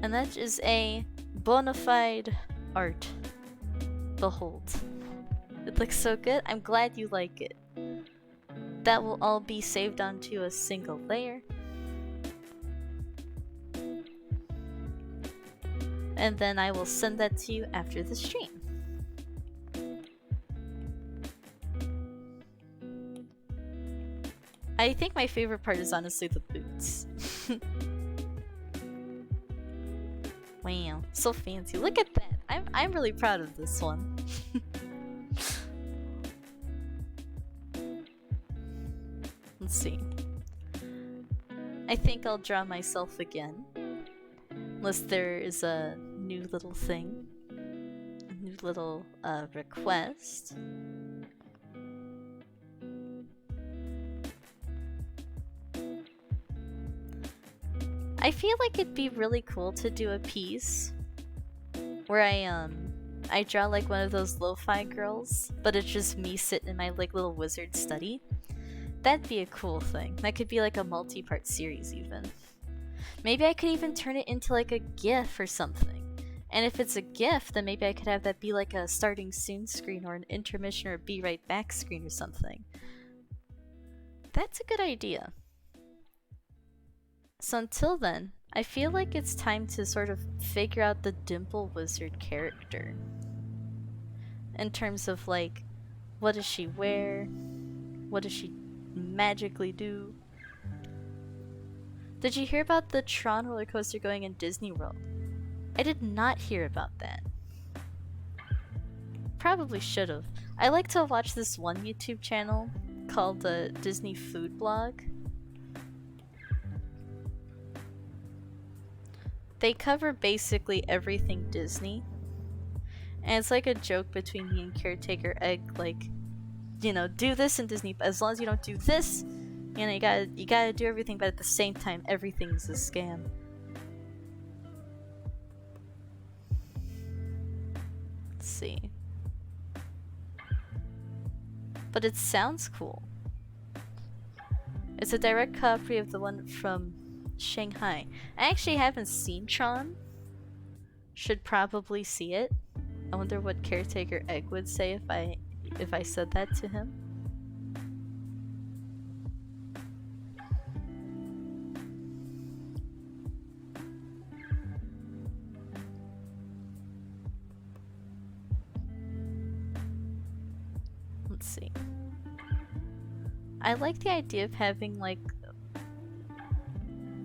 And that is a bona fide art. Behold. It looks so good. I'm glad you like it. That will all be saved onto a single layer. And then I will send that to you after the stream. I think my favorite part is honestly the boots. Wow, so fancy. Look at that. I'm really proud of this one. Let's see. I think I'll draw myself again. Unless there is a new little thing. A new little request. I feel like it'd be really cool to do a piece where I draw like one of those lo-fi girls, but it's just me sitting in my like little wizard study. That'd be a cool thing. That could be like a multi-part series even. Maybe I could even turn it into like a GIF or something. And if it's a GIF, then maybe I could have that be like a starting soon screen or an intermission or a be right back screen or something. That's a good idea. So until then, I feel like it's time to sort of figure out the Dimple Wizard character. In terms of like What does she wear? What does she magically do? Did you hear about the Tron roller coaster going in Disney World? I did not hear about that. Probably should have. I like to watch this one YouTube channel called the Disney Food Blog. They cover basically everything Disney. And it's like a joke between me and Caretaker Egg, like, you know, do this in Disney, but as long as you don't do this, you know, you gotta do everything, but at the same time, everything's a scam. Let's see. But it sounds cool. It's a direct copy of the one from Shanghai. I actually haven't seen Tron. Should probably see it. I wonder what Caretaker Egg would say if I said that to him. Let's see. I like the idea of having like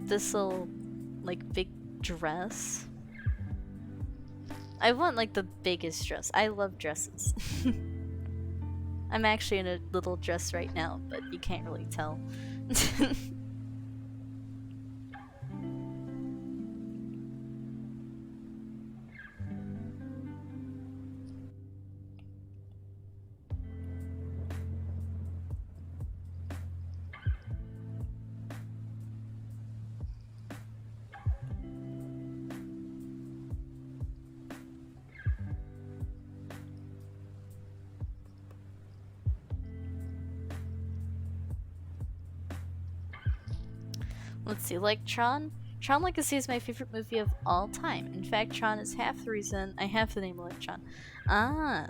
this little like big dress. I want like the biggest dress. I love dresses. I'm actually in a little dress right now, but you can't really tell. Let's see, like Tron Legacy is my favorite movie of all time. In fact, Tron is half the reason I have the name Electron. Ah,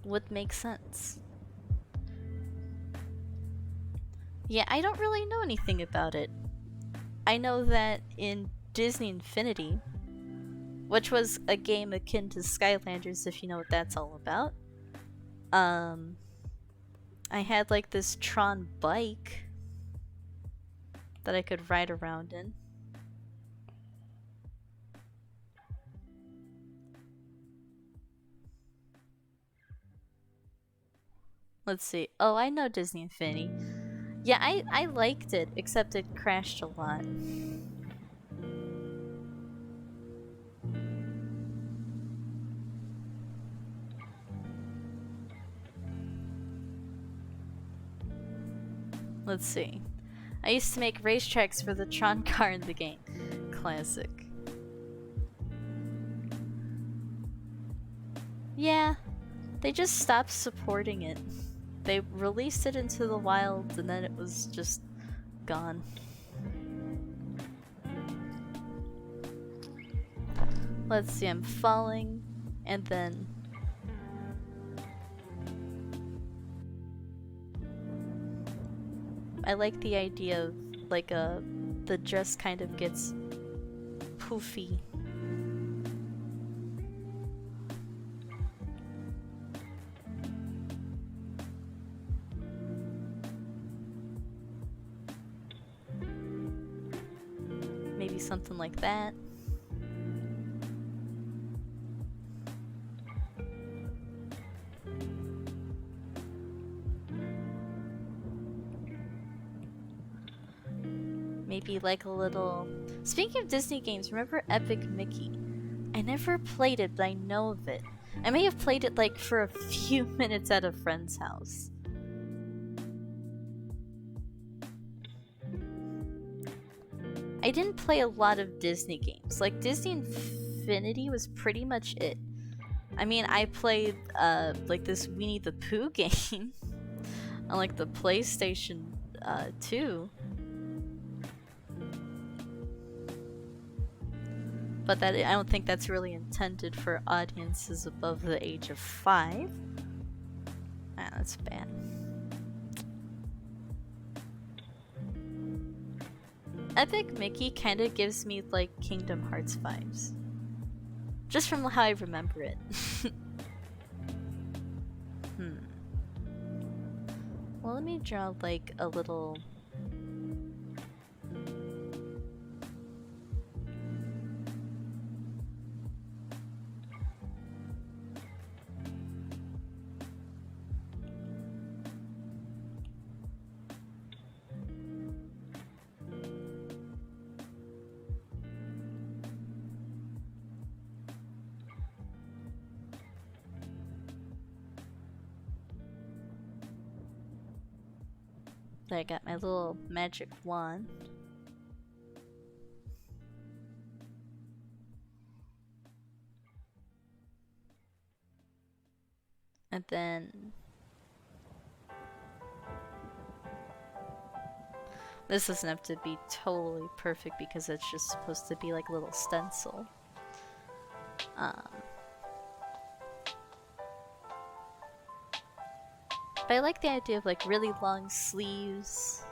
would make sense. Yeah, I don't really know anything about it. I know that in Disney Infinity, which was a game akin to Skylanders, if you know what that's all about, I had like this Tron bike that I could ride around in. Let's see. Oh, I know Disney Infinity. Yeah, I liked it, except it crashed a lot. Let's see. I used to make racetracks for the Tron car in the game. Classic. Yeah, they just stopped supporting it. They released it into the wild and then it was just gone. Let's see, I'm falling and then I like the idea of like the dress kind of gets poofy. Maybe something like that. Maybe like a little... Speaking of Disney games, remember Epic Mickey? I never played it, but I know of it. I may have played it like for a few minutes at a friend's house. I didn't play a lot of Disney games. Like Disney Infinity was pretty much it. I mean, I played like this Winnie the Pooh game on like the PlayStation 2. But that I don't think that's really intended for audiences above the age of 5. Ah, that's bad. Epic Mickey kind of gives me like Kingdom Hearts vibes. Just from how I remember it. Well, let me draw like a little. There, I got my little magic wand. And then this doesn't have to be totally perfect because it's just supposed to be like a little stencil. But I like the idea of like really long sleeves.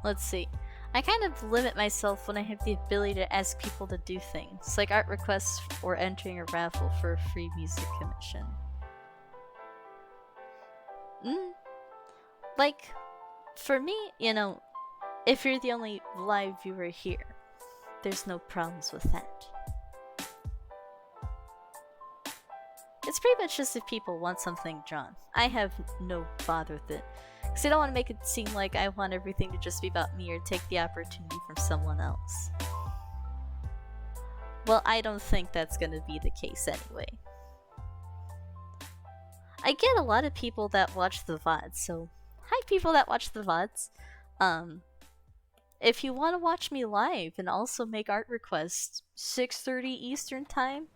Let's see. I kind of limit myself when I have the ability to ask people to do things, like art requests or entering a raffle for a free music commission. Like, for me, you know, if you're the only live viewer here, there's no problems with that. It's pretty much just if people want something drawn. I have no bother with it. Because I don't want to make it seem like I want everything to just be about me or take the opportunity from someone else. Well, I don't think that's going to be the case anyway. I get a lot of people that watch the VODs, so hi people that watch the VODs. If you want to watch me live and also make art requests 6:30 Eastern time,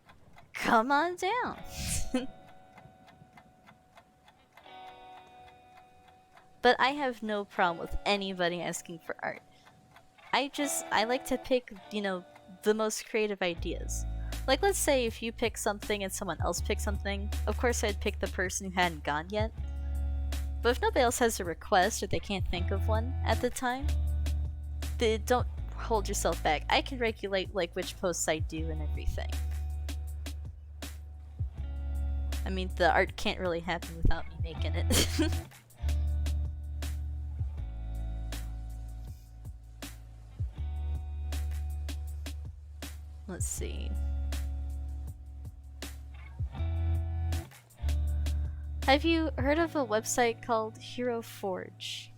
come on down. But I have no problem with anybody asking for art. I like to pick, you know, the most creative ideas. Like, let's say if you pick something and someone else picks something, of course I'd pick the person who hadn't gone yet. But if nobody else has a request or they can't think of one at the time, don't hold yourself back. I can regulate, like, which posts I do and everything. I mean, the art can't really happen without me making it. Let's see. Have you heard of a website called Hero Forge?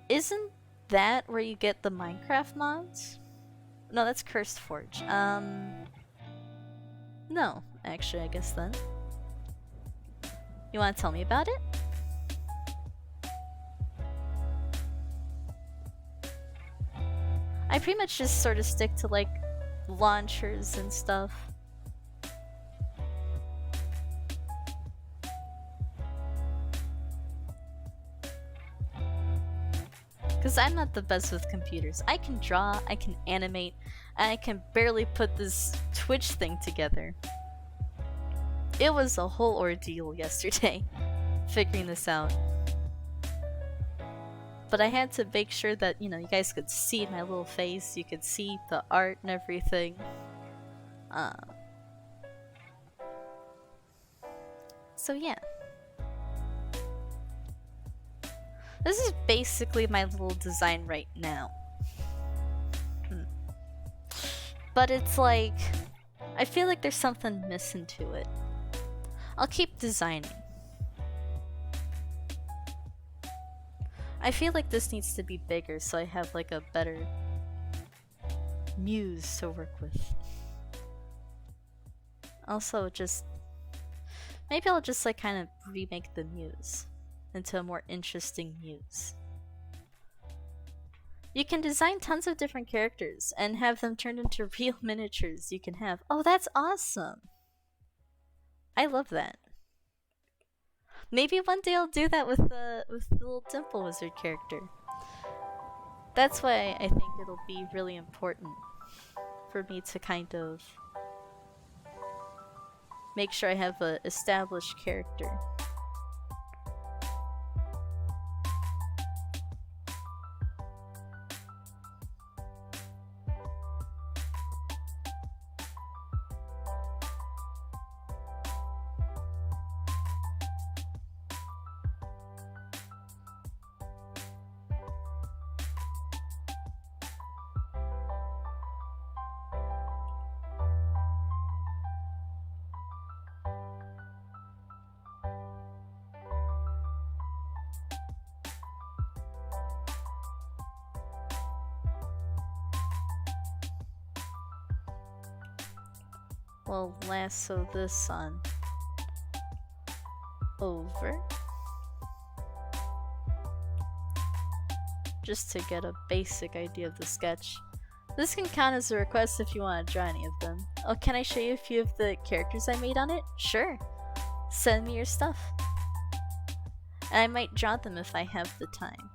Isn't that where you get the Minecraft mods? No, that's Cursed Forge. No, actually, I guess then. You want to tell me about it? I pretty much just sort of stick to like launchers and stuff. Because I'm not the best with computers. I can draw, I can animate, and I can barely put this Twitch thing together. It was a whole ordeal yesterday, figuring this out. But I had to make sure that, you know, you guys could see my little face, you could see the art and everything. So yeah. This is basically my little design right now. But it's like, I feel like there's something missing to it. I'll keep designing. I feel like this needs to be bigger so I have like a better muse to work with. Also, just maybe I'll just like kind of remake the muse into a more interesting muse. You can design tons of different characters and have them turned into real miniatures you can have. Oh, that's awesome! I love that. Maybe one day I'll do that with the little Dimple Wizard character. That's why I think it'll be really important for me to kind of make sure I have an established character. We'll lasso this on over. Just to get a basic idea of the sketch. This can count as a request if you want to draw any of them. Oh, can I show you a few of the characters I made on it? Sure. Send me your stuff. And I might draw them if I have the time.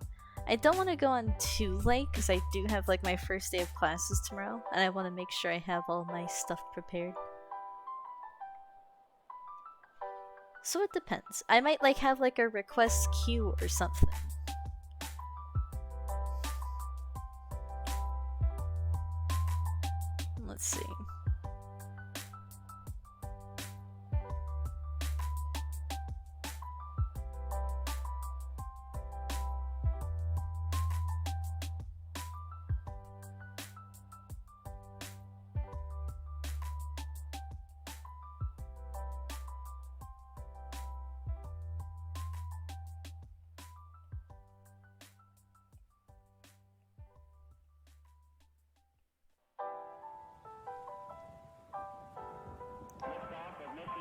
I don't want to go on too late because I do have like my first day of classes tomorrow and I want to make sure I have all my stuff prepared. So it depends. I might like have like a request queue or something. Let's see.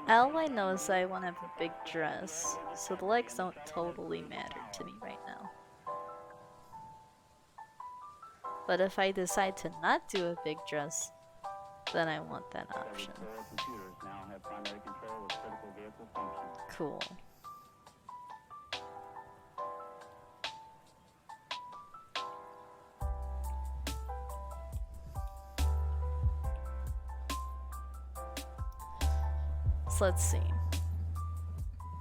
All I know is I want to have a big dress, so the legs don't totally matter to me right now. But if I decide to not do a big dress, then I want that option. Computers now have primary control of critical vehicle functions. Cool. So let's see.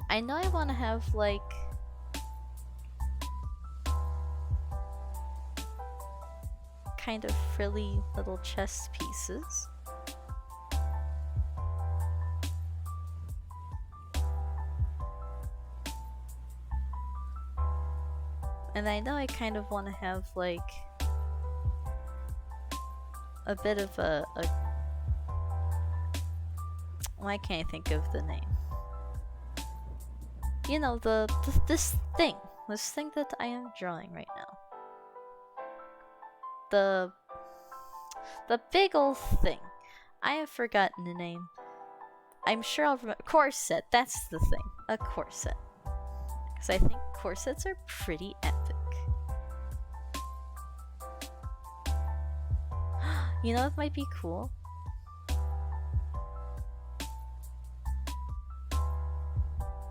I know I want to have like kind of frilly little chest pieces. And I know I kind of want to have like a bit of a why can't I think of the name? You know, this thing that I am drawing right now. The big old thing. I have forgotten the name. I'm sure I'll remember. Corset, that's the thing. A corset. Because I think corsets are pretty epic. You know, it might be cool.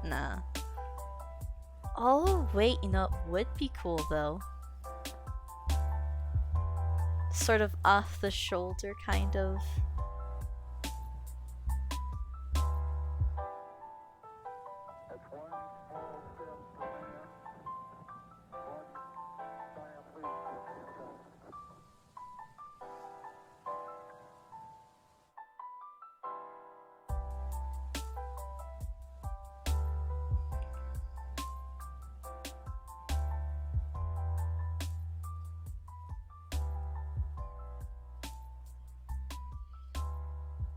Nah. Oh, wait, you know, it would be cool though. Sort of off the shoulder, kind of.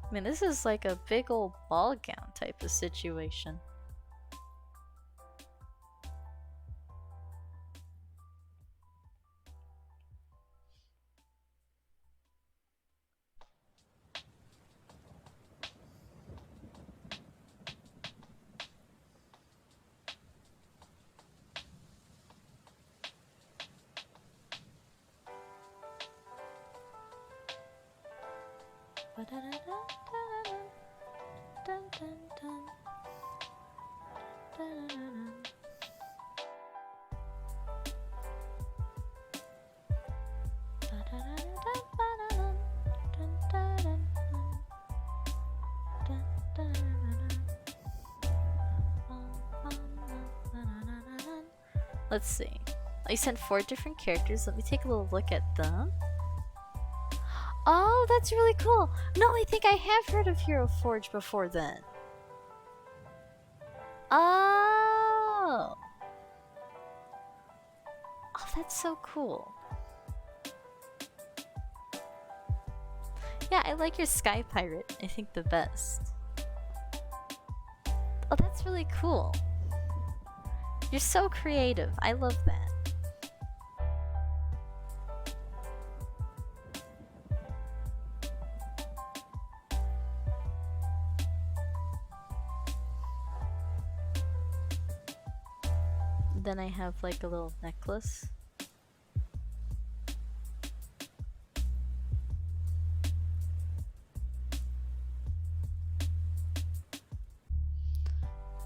I mean, this is like a big old ball gown type of situation. Let's see. I sent 4 different characters. Let me take a little look at them. Oh, that's really cool. No, I think I have heard of Hero Forge before then. Oh. Oh, that's so cool. Yeah, I like your Sky Pirate. I think the best. Oh, that's really cool. You're so creative. I love that. Then I have like a little necklace.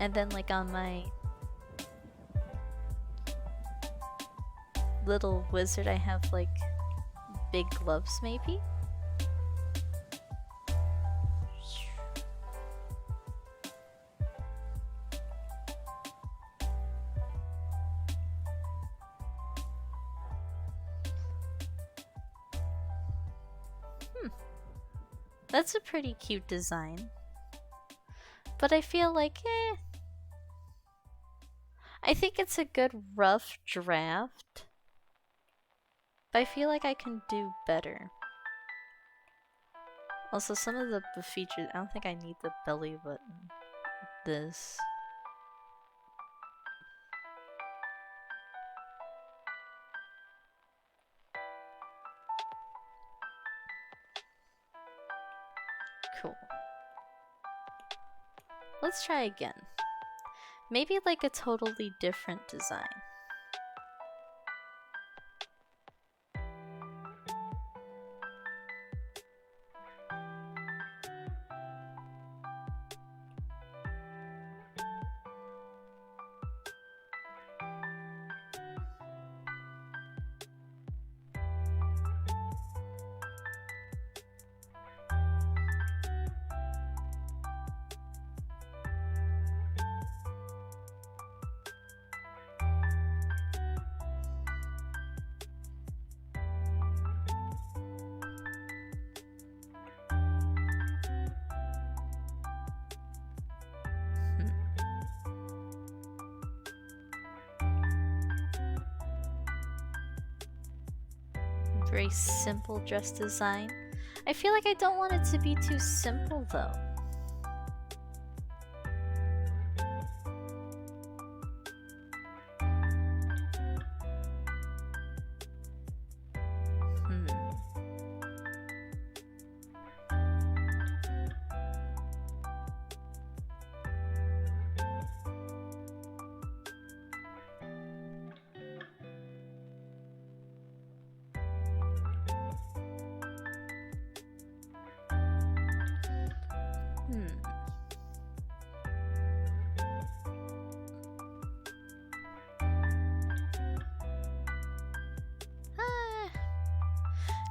And then like on my little wizard I have like big gloves maybe? That's a pretty cute design. But I feel like, I think it's a good rough draft. But I feel like I can do better. Also, some of the features, I don't think I need the belly button. This. Cool. Let's try again. Maybe like a totally different design. Very simple dress design. I feel like I don't want it to be too simple though.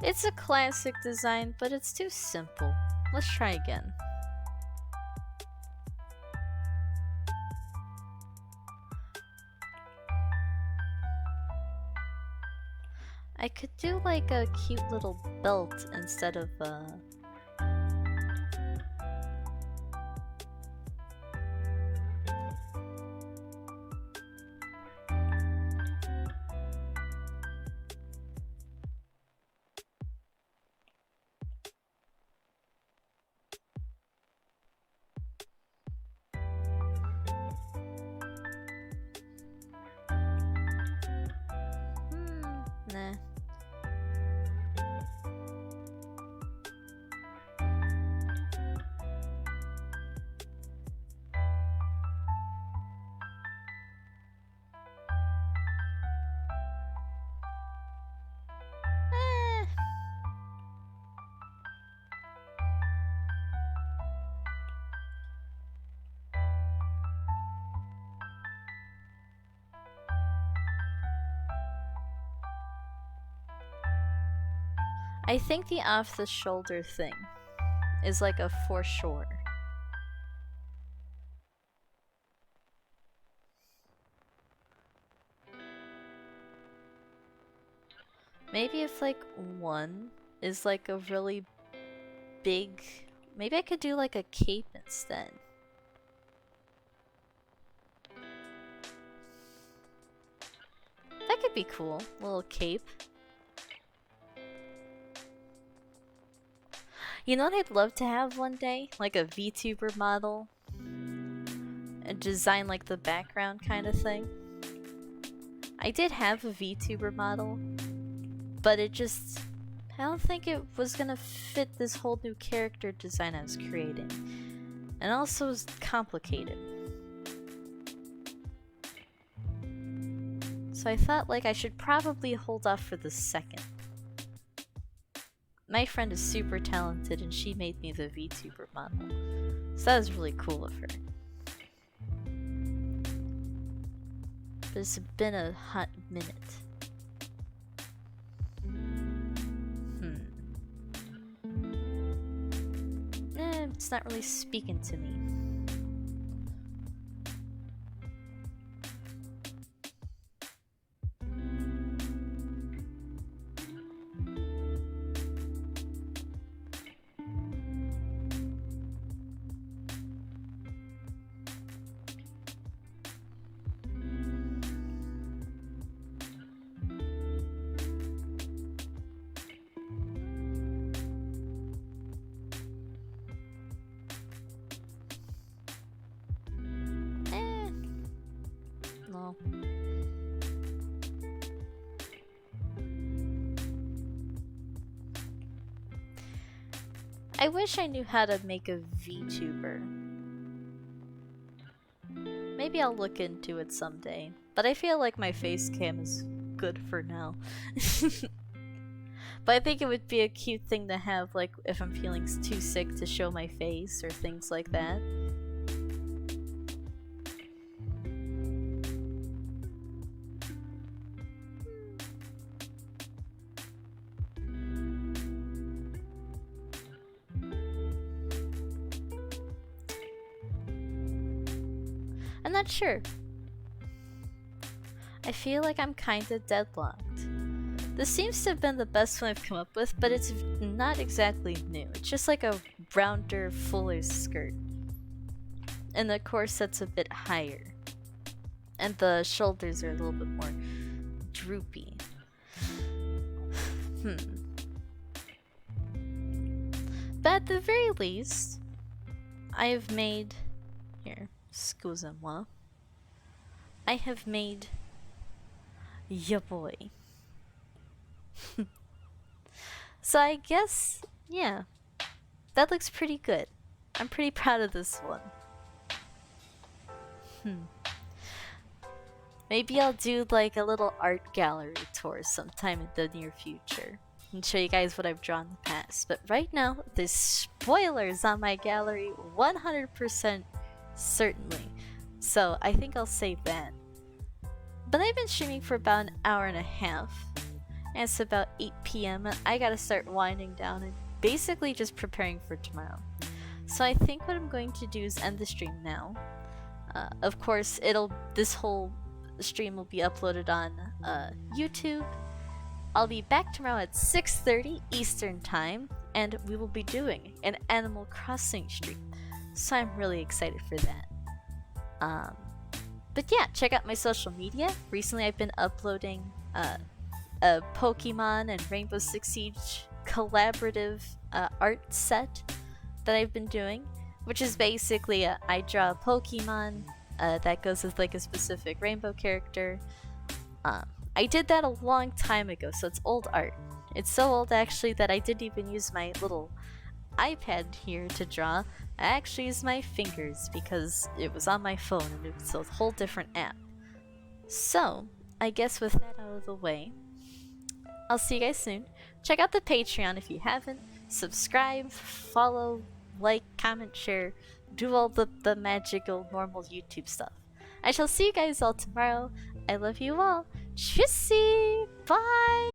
It's a classic design, but it's too simple. Let's try again. I could do like a cute little belt instead of nah. I think the off-the-shoulder thing is like a for sure. Maybe if like one is like a really big, maybe I could do like a cape instead. That could be cool, a little cape. You know what I'd love to have one day? Like a VTuber model. And design like the background kind of thing. I did have a VTuber model, but it just, I don't think it was gonna fit this whole new character design I was creating. And also it was complicated. So I thought like I should probably hold off for the second. My friend is super talented and she made me the VTuber model. So that was really cool of her. But it's been a hot minute. It's not really speaking to me. No. I wish I knew how to make a VTuber. Maybe I'll look into it someday, but I feel like my face cam is good for now. But I think it would be a cute thing to have, like, if I'm feeling too sick to show my face or things like that. I'm not sure. I feel like I'm kinda deadlocked. This seems to have been the best one I've come up with, but it's not exactly new. It's just like a rounder, fuller skirt. And the corset's a bit higher. And the shoulders are a little bit more droopy. But at the very least, I have made... Here, excusez-moi. I have made... ya boy. So I guess, yeah, that looks pretty good. I'm pretty proud of this one. Maybe I'll do like a little art gallery tour sometime in the near future and show you guys what I've drawn in the past. But right now, there's spoilers on my gallery 100% certainly. So I think I'll save that. But I've been streaming for about an hour and a half. And it's about 8 PM and I gotta start winding down and basically just preparing for tomorrow. So I think what I'm going to do is end the stream now. Of course, this whole stream will be uploaded on YouTube. I'll be back tomorrow at 6:30 Eastern Time, and we will be doing an Animal Crossing stream. So I'm really excited for that. But yeah, check out my social media. Recently I've been uploading a Pokemon and Rainbow Six Siege collaborative art set that I've been doing, which is basically I draw a Pokemon that goes with like a specific Rainbow character. I did that a long time ago, so it's old art. It's so old actually that I didn't even use my little iPad here to draw. I actually used my fingers because it was on my phone and it was a whole different app. So, I guess with that out of the way, I'll see you guys soon. Check out the Patreon if you haven't. Subscribe, follow, like, comment, share. Do all the magical, normal YouTube stuff. I shall see you guys all tomorrow. I love you all. Tschüssi! Bye!